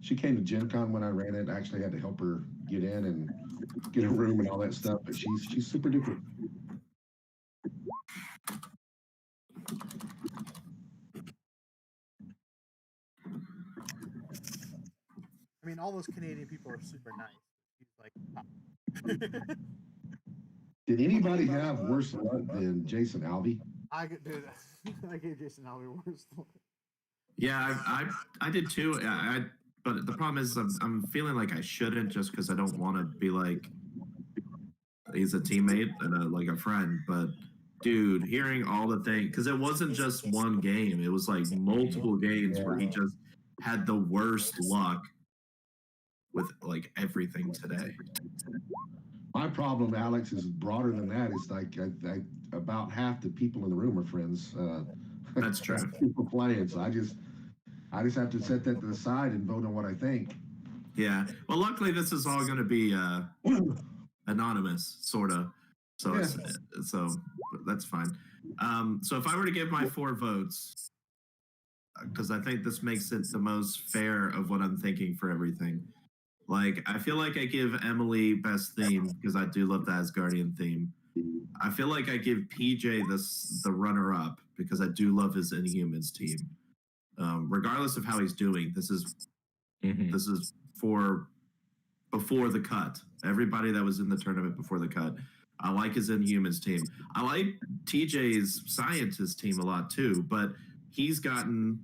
S4: She came to Gen Con when I ran it. I actually had to help her get in and get a room and all that stuff, but she's super duper.
S2: I mean, all those Canadian people are super nice. He's like,
S4: Did anybody have worse luck than Jason Alvey?
S2: I gave Jason Alvey worse luck.
S1: Yeah, I did too. But the problem is I'm feeling like I shouldn't just because I don't want to be like he's a teammate and like a friend. But dude, hearing all the things, because it wasn't just one game, it was like multiple games where he just had the worst luck with like everything today.
S4: My problem, Alex, is broader than that. It's like about half the people in the room are friends.
S1: That's true.
S4: People playing, so I just have to set that to the side and vote on what I think.
S1: Yeah. Well, luckily this is all going to be anonymous, sort of. So
S4: Yeah.
S1: so that's fine. So if I were to give my 4 votes, because I think this makes it the most fair of what I'm thinking for everything. Like, I feel like I give Emily best theme because I do love the Asgardian theme. I feel like I give PJ the runner up because I do love his Inhumans team. Regardless of how he's doing, this is for before the cut. Everybody that was in the tournament before the cut. I like his Inhumans team. I like TJ's scientist team a lot too, but he's gotten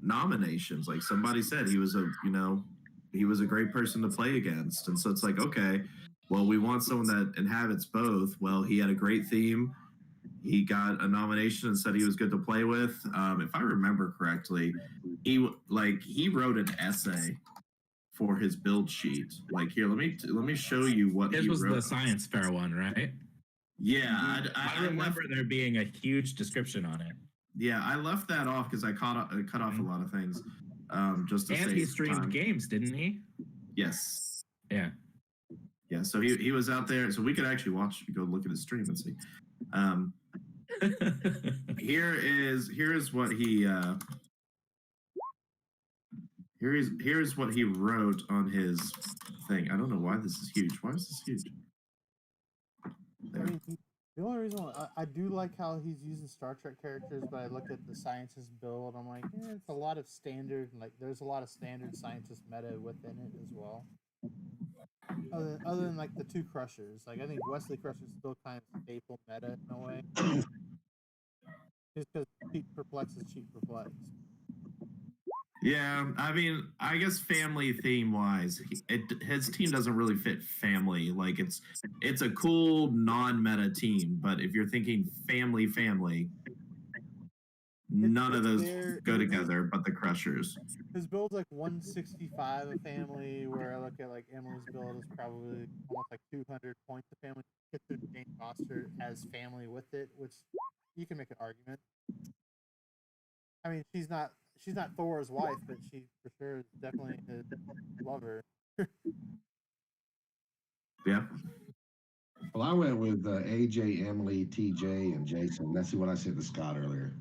S1: nominations. Like somebody said, he was a great person to play against. And so it's like, okay, well, we want someone that inhabits both. Well, he had a great theme. He got a nomination and said he was good to play with. If I remember correctly, he wrote an essay for his build sheet. Like, here, let me show you what
S3: This
S1: he
S3: was
S1: wrote.
S3: the science fair one, right?
S1: Yeah,
S3: I remember there being a huge description on it.
S1: Yeah, I left that off because I cut off a lot of things. Just to
S3: And
S1: save
S3: he streamed
S1: time.
S3: games, didn't he?
S1: Yes.
S3: Yeah.
S1: Yeah. So he was out there, so we could actually go look at his stream and see. Here is what he here's what he wrote on his thing. I don't know why this is huge. Why is this huge? There.
S2: I mean, the only reason why I do like how he's using Star Trek characters, but I look at the scientist build, I'm like, it's a lot of standard, like there's a lot of standard scientist meta within it as well. Other than like the 2 crushers, like I think Wesley Crusher's still kind of staple meta in a way, just because cheap perplex is cheap perplex.
S1: Yeah, I mean, I guess family theme wise, his team doesn't really fit family. Like it's a cool non-meta team, but if you're thinking family, none of those go together. But the Crushers.
S2: His build's like 165 a family, where I look at like Emily's build is probably almost like 200 points a family. Get the Jane Foster as family with it, which you can make an argument. I mean, she's not Thor's wife, but she for sure is definitely his lover.
S1: Yeah.
S4: Well, I went with AJ, Emily, TJ, and Jason. That's what I said to Scott earlier.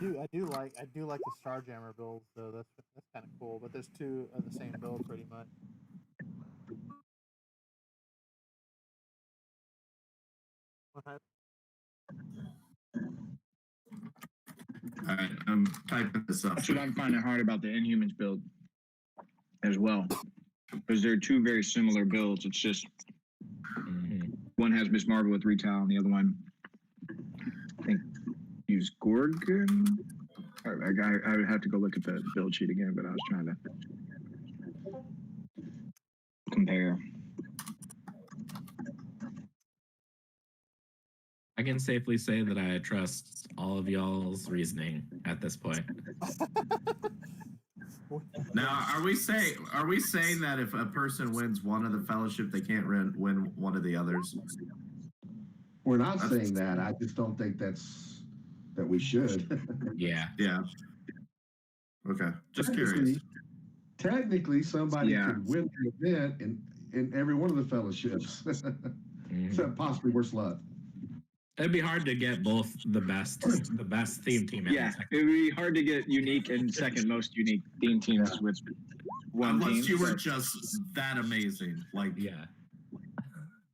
S2: I do like the Starjammer build, so that's kind of cool. But there's 2 of the same build pretty much.
S1: All right, I'm typing this up.
S8: That's what I'm finding hard about the Inhumans build as well, because they're 2 very similar builds. It's just one has Miss Marvel with retail, and the other one, I think, use Gorgon. I would have to go look at the build sheet again, but I was trying to compare.
S3: I can safely say that I trust all of y'all's reasoning at this point.
S1: Now, are we saying that if a person wins one of the fellowship, they can't win one of the others?
S4: We're not saying that. I just don't think that we should.
S3: Yeah.
S1: Yeah. Okay. Just curious.
S4: Technically, somebody could win the event in every one of the fellowships, except possibly worse luck.
S3: It'd be hard to get both the best theme team.
S8: Yeah, it'd be hard to get unique and second most unique theme teams with one
S1: Unless
S8: team.
S1: you were just that amazing. Like,
S3: yeah.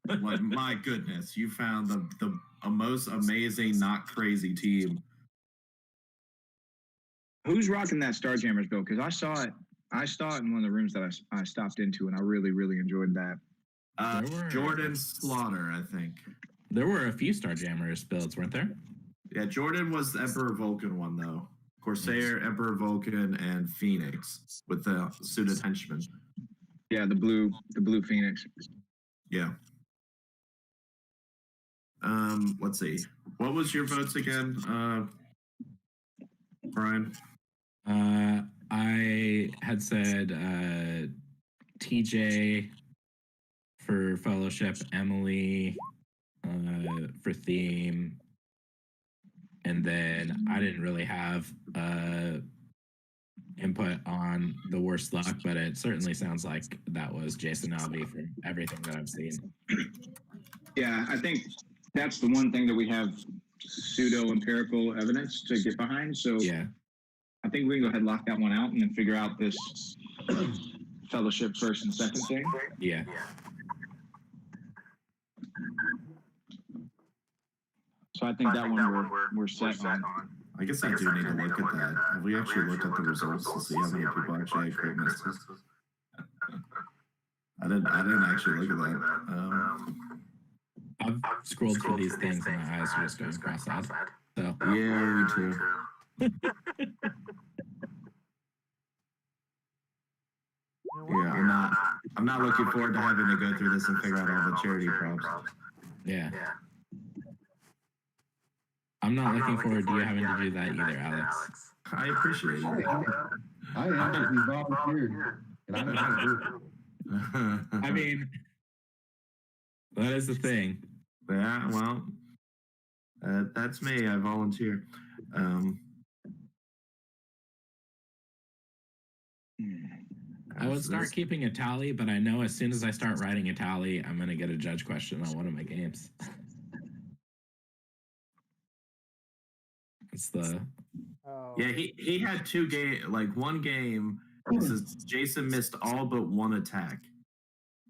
S1: Like, my goodness, you found the most amazing, not crazy team.
S8: Who's rocking that Starjammers build? Because I saw it in one of the rooms that I stopped into, and I really, really enjoyed that.
S1: Jordan Slaughter, I think.
S3: There were a few Starjammers builds, weren't there?
S1: Yeah, Jordan was the Emperor Vulcan one, though. Corsair, Emperor Vulcan, and Phoenix with the suited henchmen.
S8: Yeah, the blue Phoenix.
S1: Yeah. Let's see. What was your votes again, Brian?
S3: I had said TJ for fellowship, Emily for theme, and then I didn't really have input on the worst luck, but it certainly sounds like that was Jason Alvey from everything that I've seen.
S8: Yeah, I think that's the one thing that we have pseudo empirical evidence to get behind. So
S3: Yeah.
S8: I think we can go ahead and lock that one out and then figure out this fellowship first and second thing.
S3: Yeah.
S8: So I think that one we're set on.
S1: I guess I do need to look at that. Have we actually looked at the results to see how many people actually had crit misses? I didn't actually look at that.
S3: I've scrolled through these things and my eyes are just going cross-eyed. So
S1: Yeah, me too. Yeah, I'm not looking forward to having to go through this and figure out all the charity props.
S3: yeah. I'm not looking forward to you having to do that either, Alex.
S1: I appreciate it.
S4: I actually volunteered, and I don't want to do it.
S3: I mean, that is the thing.
S1: Yeah, well, that's me. I volunteer.
S3: I would start keeping a tally, but I know as soon as I start writing a tally, I'm going to get a judge question on one of my games. It's the...
S2: Oh.
S1: Yeah, he had one game. It says Jason missed all but one attack,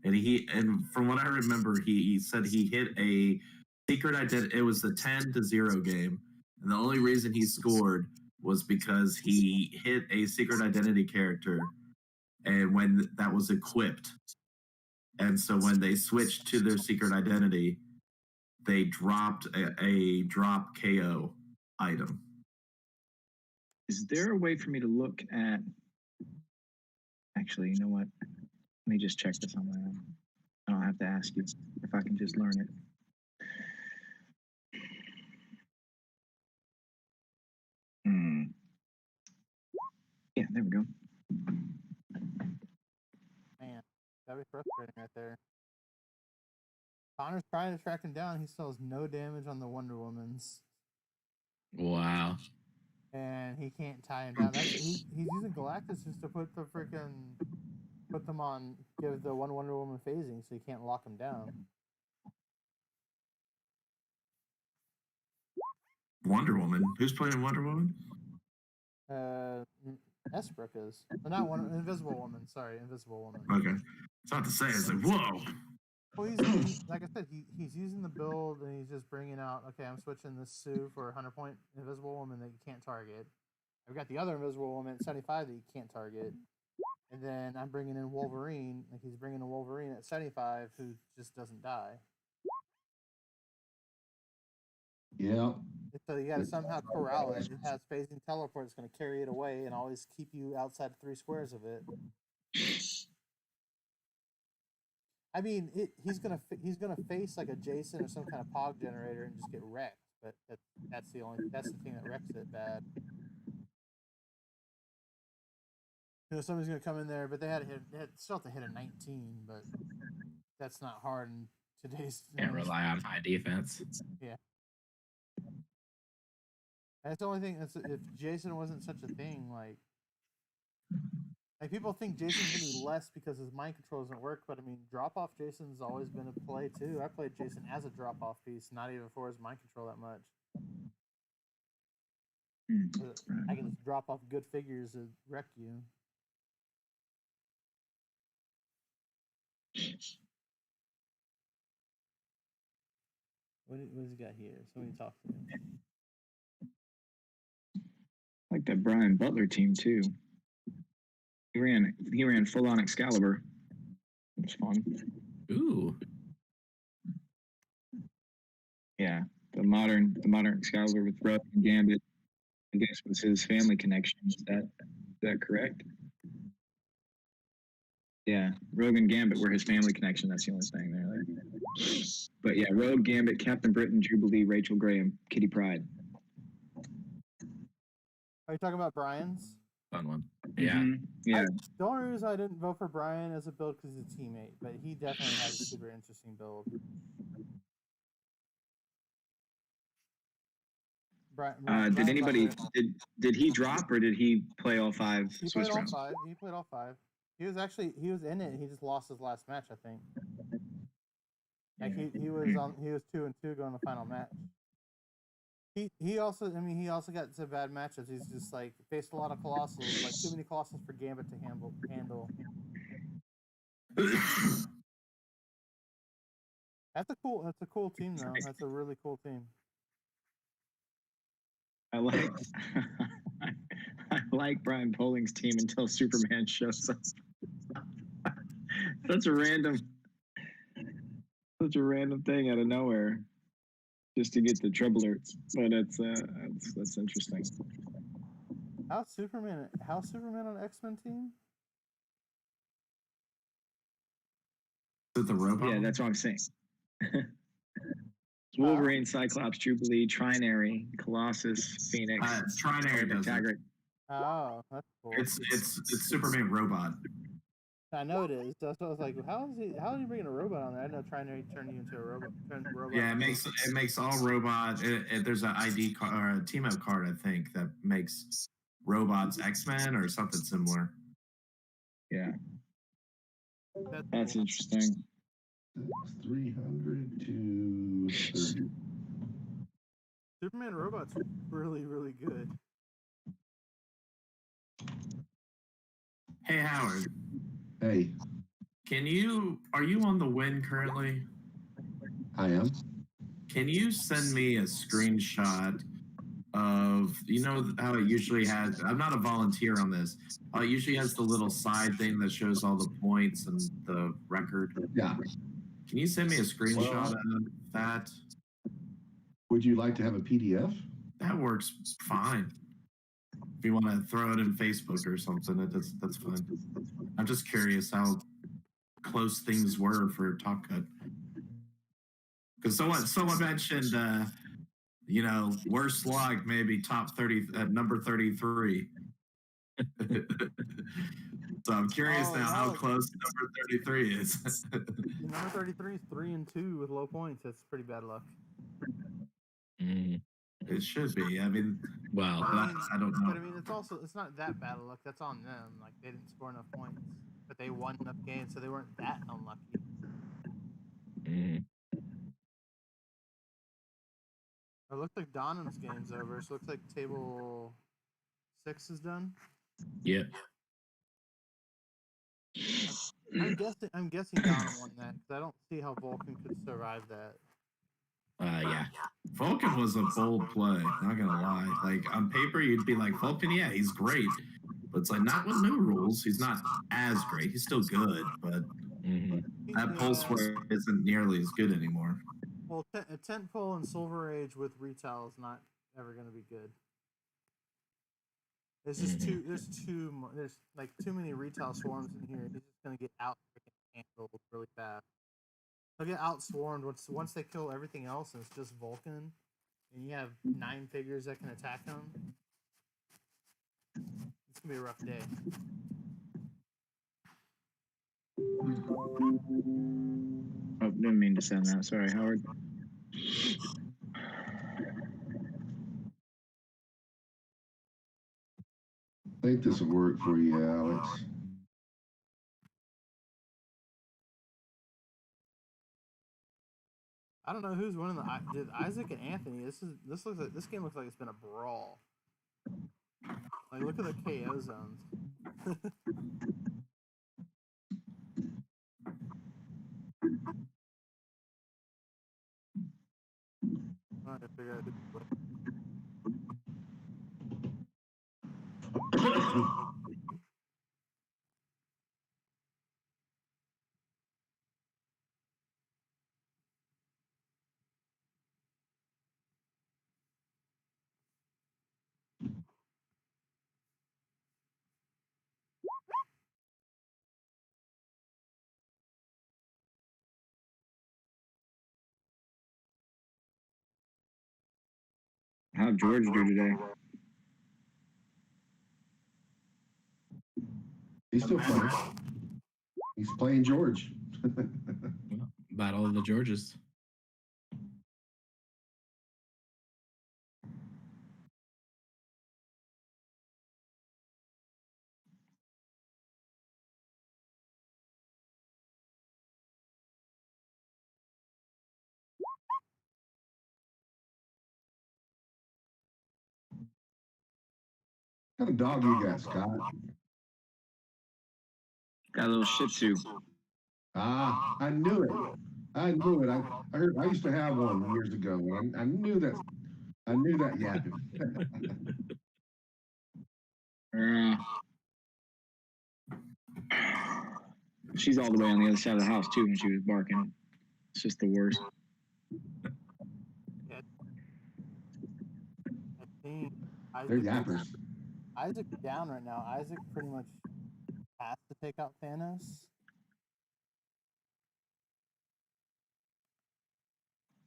S1: and from what I remember, he said he hit a secret identity. It was the 10-0 game, and the only reason he scored was because he hit a secret identity character, and when that was equipped, and so when they switched to their secret identity, they dropped a drop KO item.
S8: Is there a way for me to look at? Actually, you know what? Let me just check this on my own. I don't have to ask you if I can just learn it. Yeah, there we go.
S2: Man, that'd be frustrating right there. Connor's trying to track him down. He still has no damage on the Wonder Womans.
S3: Wow.
S2: And he can't tie him down. He's using Galactus just to put them on, give the one Wonder Woman phasing, so he can't lock him down.
S1: Wonder Woman? Who's playing Wonder Woman?
S2: Esbrook is. Not Invisible Woman. Sorry, Invisible Woman.
S1: Okay. It's not to say. It's like, whoa.
S2: Well, he's like I said, he's using the build and he's just bringing out, okay, I'm switching this Sue for a 100-point Invisible Woman that you can't target. I've got the other Invisible Woman at 75 that you can't target. And then I'm bringing in Wolverine, like he's bringing in Wolverine at 75 who just doesn't die.
S4: Yeah.
S2: So you got to somehow corral it. It has phasing teleport that's going to carry it away and always keep you outside 3 squares of it. I mean, he's gonna face like a Jason or some kind of Pog generator and just get wrecked. But that's the thing that wrecks it bad. You know, somebody's gonna come in there, but they still have to hit a 19, but that's not hard in today's.
S3: Can't rely on high defense.
S2: Yeah. That's the only thing. If Jason wasn't such a thing, like people think Jason's gonna be less because his mind control doesn't work, but I mean, drop off Jason's always been a play too. I played Jason as a drop off piece, not even for his mind control that much. I can just drop off good figures that wreck you. What has he got here? Somebody talk to him.
S8: I like that Brian Butler team too. He ran full on Excalibur. It was fun.
S3: Ooh.
S8: Yeah, the modern Excalibur with Rogue and Gambit. I guess was his family connection. Is that correct? Yeah, Rogue and Gambit were his family connection. That's the only thing there. But yeah, Rogue, Gambit, Captain Britain, Jubilee, Rachel Graham, Kitty Pryde.
S2: Are you talking about Brian's?
S3: Fun one. Yeah.
S8: Yeah.
S2: The only reason I didn't vote for Brian as a build because he's a teammate, but he definitely has a super interesting build.
S8: Did anybody did he drop or did he play all 5
S2: He
S8: Swiss
S2: played all
S8: rounds?
S2: 5. He played all 5. He was in it. He just lost his last match, I think. Like he was 2-2 going to the final match. He also got some bad matchups. He's just like faced a lot of colossals, like too many colossals for Gambit to handle. That's a cool team though. That's a really cool team.
S8: I like I like Brian Polling's team until Superman shows up. Such a random thing out of nowhere, just to get the trouble alerts. But that's interesting.
S2: How's Superman on X-Men team?
S1: Is it the robot?
S8: Yeah, that's what I'm saying. Wolverine, Cyclops, Jubilee, Trinary, Colossus, Phoenix,
S1: Trinary does it.
S8: Taggart.
S2: Oh, that's cool.
S1: It's Superman robot.
S2: I know it is. That's what I was like. How is he bringing a robot on there? I know Trinary turned you into a robot.
S1: Yeah, it makes all robot. There's an ID card or a team up card, I think, that makes robots X-Men or something similar.
S8: Yeah, that's interesting.
S4: 300 to 30.
S2: Superman robot's really, really good.
S1: Hey Howard.
S4: Hey,
S1: are you on the win currently?
S4: I am.
S1: Can you send me a screenshot of, how it usually has, I'm not a volunteer on this. It usually has the little side thing that shows all the points and the record.
S4: Yeah.
S1: Can you send me a screenshot of that?
S4: Would you like to have a PDF?
S1: That works fine. If you want to throw it in Facebook or something, that's fine. I'm just curious how close things were for Top Cut. Because someone mentioned, worst log maybe top 30 at number 33. So I'm curious now how close number 33 is.
S2: Number 33 is 3-2 with low points. That's pretty bad luck.
S1: It should be. I mean, well, I don't know.
S2: But I mean, it's not that bad of luck. That's on them. Like they didn't score enough points, but they won enough games, so they weren't that unlucky. It looks like Donham's game's over, so it looks like table 6 is done.
S3: Yep.
S2: I'm guessing Donham won that because I don't see how Vulcan could survive that.
S3: Yeah.
S1: Vulcan was a bold play, not gonna lie. Like on paper, you'd be like, Vulcan, yeah, he's great. But it's like not with new rules, he's not as great. He's still good, but that pulse where isn't nearly as good anymore.
S2: Well, a tentpole and Silver Age with retail is not ever gonna be good. There's just there's like too many retail swarms in here. He's just gonna get out handled really fast. They'll get outswarmed once they kill everything else and it's just Vulcan, and you have 9 figures that can attack him. It's gonna be a rough day.
S8: Oh, didn't mean to send that. Sorry, Howard.
S4: I think this will work for you, Alex.
S2: I don't know who's winning did Isaac and Anthony. This game looks like it's been a brawl. Like look at the KO zones. I'm trying to figure out
S8: How'd George do today?
S4: He's still playing. He's playing George.
S3: Battle of the Georges.
S4: What kind of dog you got, Scott?
S8: Got a little Shih Tzu.
S4: Ah, I knew it. I knew it. I heard. I used to have one years ago. And I knew that. I knew that yapping.
S8: She's all the way on the other side of the house too when she was barking. It's just the worst.
S2: I think
S4: They're yappers.
S2: Isaac's down right now. Isaac pretty much has to take out Thanos.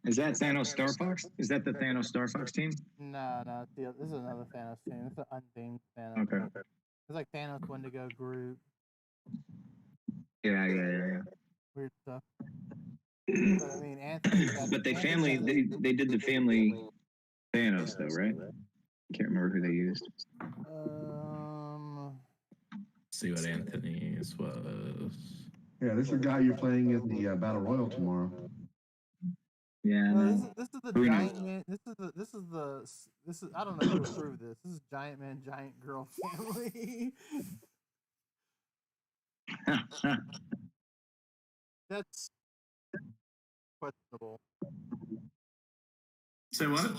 S8: Is that Thanos Star Fox? Is that the Thanos Star Fox team?
S2: No, this is another Thanos team. It's an unnamed Thanos.
S8: Okay.
S2: It's like Thanos, Wendigo, Groot,
S8: Yeah.
S2: weird stuff. But I mean, Anthony.
S8: But they did the family Thanos though, right? Can't remember who they used.
S3: See what Anthony's was.
S4: Yeah, this is the guy you're playing in the Battle Royal tomorrow.
S8: Yeah.
S2: No, this is the giant man. This is I don't know who approved this. This is giant man, giant girl family. That's questionable.
S1: Say what?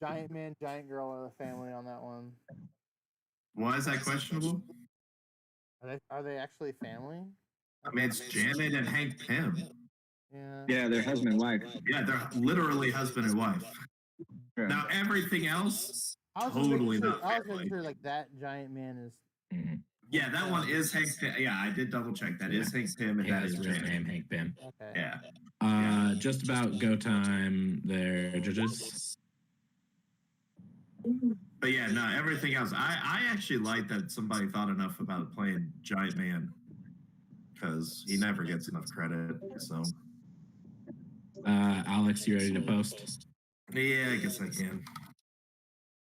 S2: Giant man, giant girl are the family on that one.
S1: Why is that questionable?
S2: Are they actually family?
S1: I mean, it's Janet and Hank Pym.
S2: Yeah.
S8: Yeah, they're husband and wife.
S1: Yeah, they're literally husband and wife.
S8: Yeah.
S1: Now everything else,
S2: I was
S1: totally
S2: making
S1: not
S2: sure, I was
S1: family.
S2: making sure like that giant man is.
S1: Yeah, that one is Hank Pym. Yeah, I did double check. That is Hank Pym, and
S3: Yeah,
S1: that is
S3: his real
S1: Janet.
S3: name, Hank Pym.
S2: Okay.
S1: Yeah.
S3: Just about go time there, judges.
S1: But yeah, no, everything else. I actually like that somebody thought enough about playing Giant Man because he never gets enough credit. So,
S3: Alex, you ready to post?
S1: yeah, I guess I can.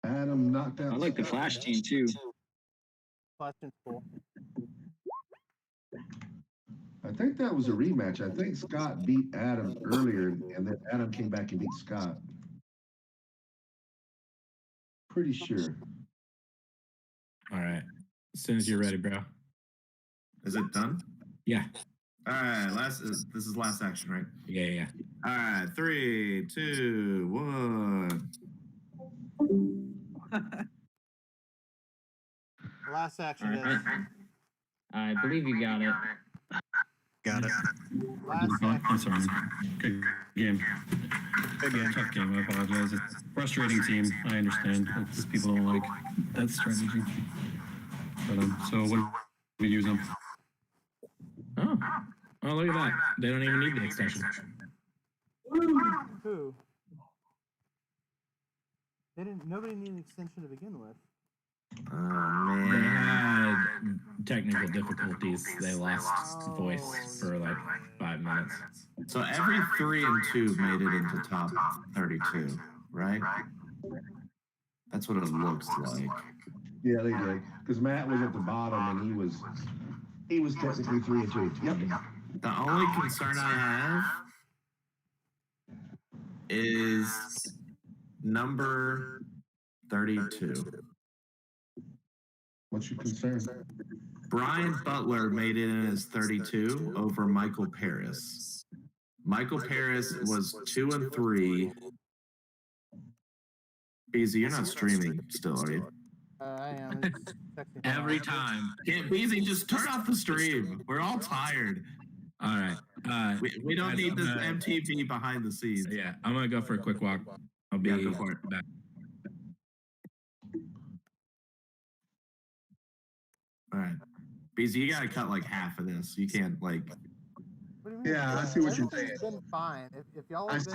S4: Adam knocked out.
S8: I like the Flash team too.
S2: Question cool.
S4: I think that was a rematch. I think Scott beat Adam earlier, and then Adam came back and beat Scott. Pretty sure.
S3: All right. As soon as you're ready, bro.
S1: Is it done?
S3: Yeah.
S1: All right. This is last action, right?
S3: Yeah.
S1: All right. 3, 2, 1.
S2: Last action. Guys.
S5: I believe you got it.
S7: Got it.
S2: Last
S6: Oh,
S2: action.
S6: I'm sorry. Good game.
S7: Good game.
S6: Tough game. I apologize. It's a frustrating team. I understand. It's, people don't like that strategy. But so what do we use them?
S3: Oh, look at that. They don't even need the extension.
S2: Who? They didn't. Nobody needed an extension to begin with.
S1: Oh
S3: They
S1: man.
S3: had technical difficulties. They lost voice for like 5 minutes.
S1: So every 3 and 2 made it into top 32, right? That's what it looks like.
S4: Yeah, they did. Because Matt was at the bottom, and he was technically 3 and 2. Yep.
S1: The only concern I have is number 32.
S4: What's your concern?
S1: Brian Butler made it in as 32 over Michael Paris. Michael Paris was 2 and 3. Beezy, you're not streaming still, are you?
S2: I am. It's texting
S3: Every
S2: out.
S3: time.
S1: Can't Beezy, just turn off the stream. We're all tired.
S3: All right.
S1: We don't
S3: guys,
S1: need this
S3: I'm gonna-
S1: MTV behind the scenes.
S3: Yeah, I'm going to go for a quick walk. I'll be
S1: Yeah, go for it.
S3: back.
S1: All right. Beezy, you gotta cut like half of this. You can't like
S2: What do you mean?
S4: Yeah, I see what you're
S2: Everything's
S4: saying.
S2: been fine. If y'all
S4: I
S2: have been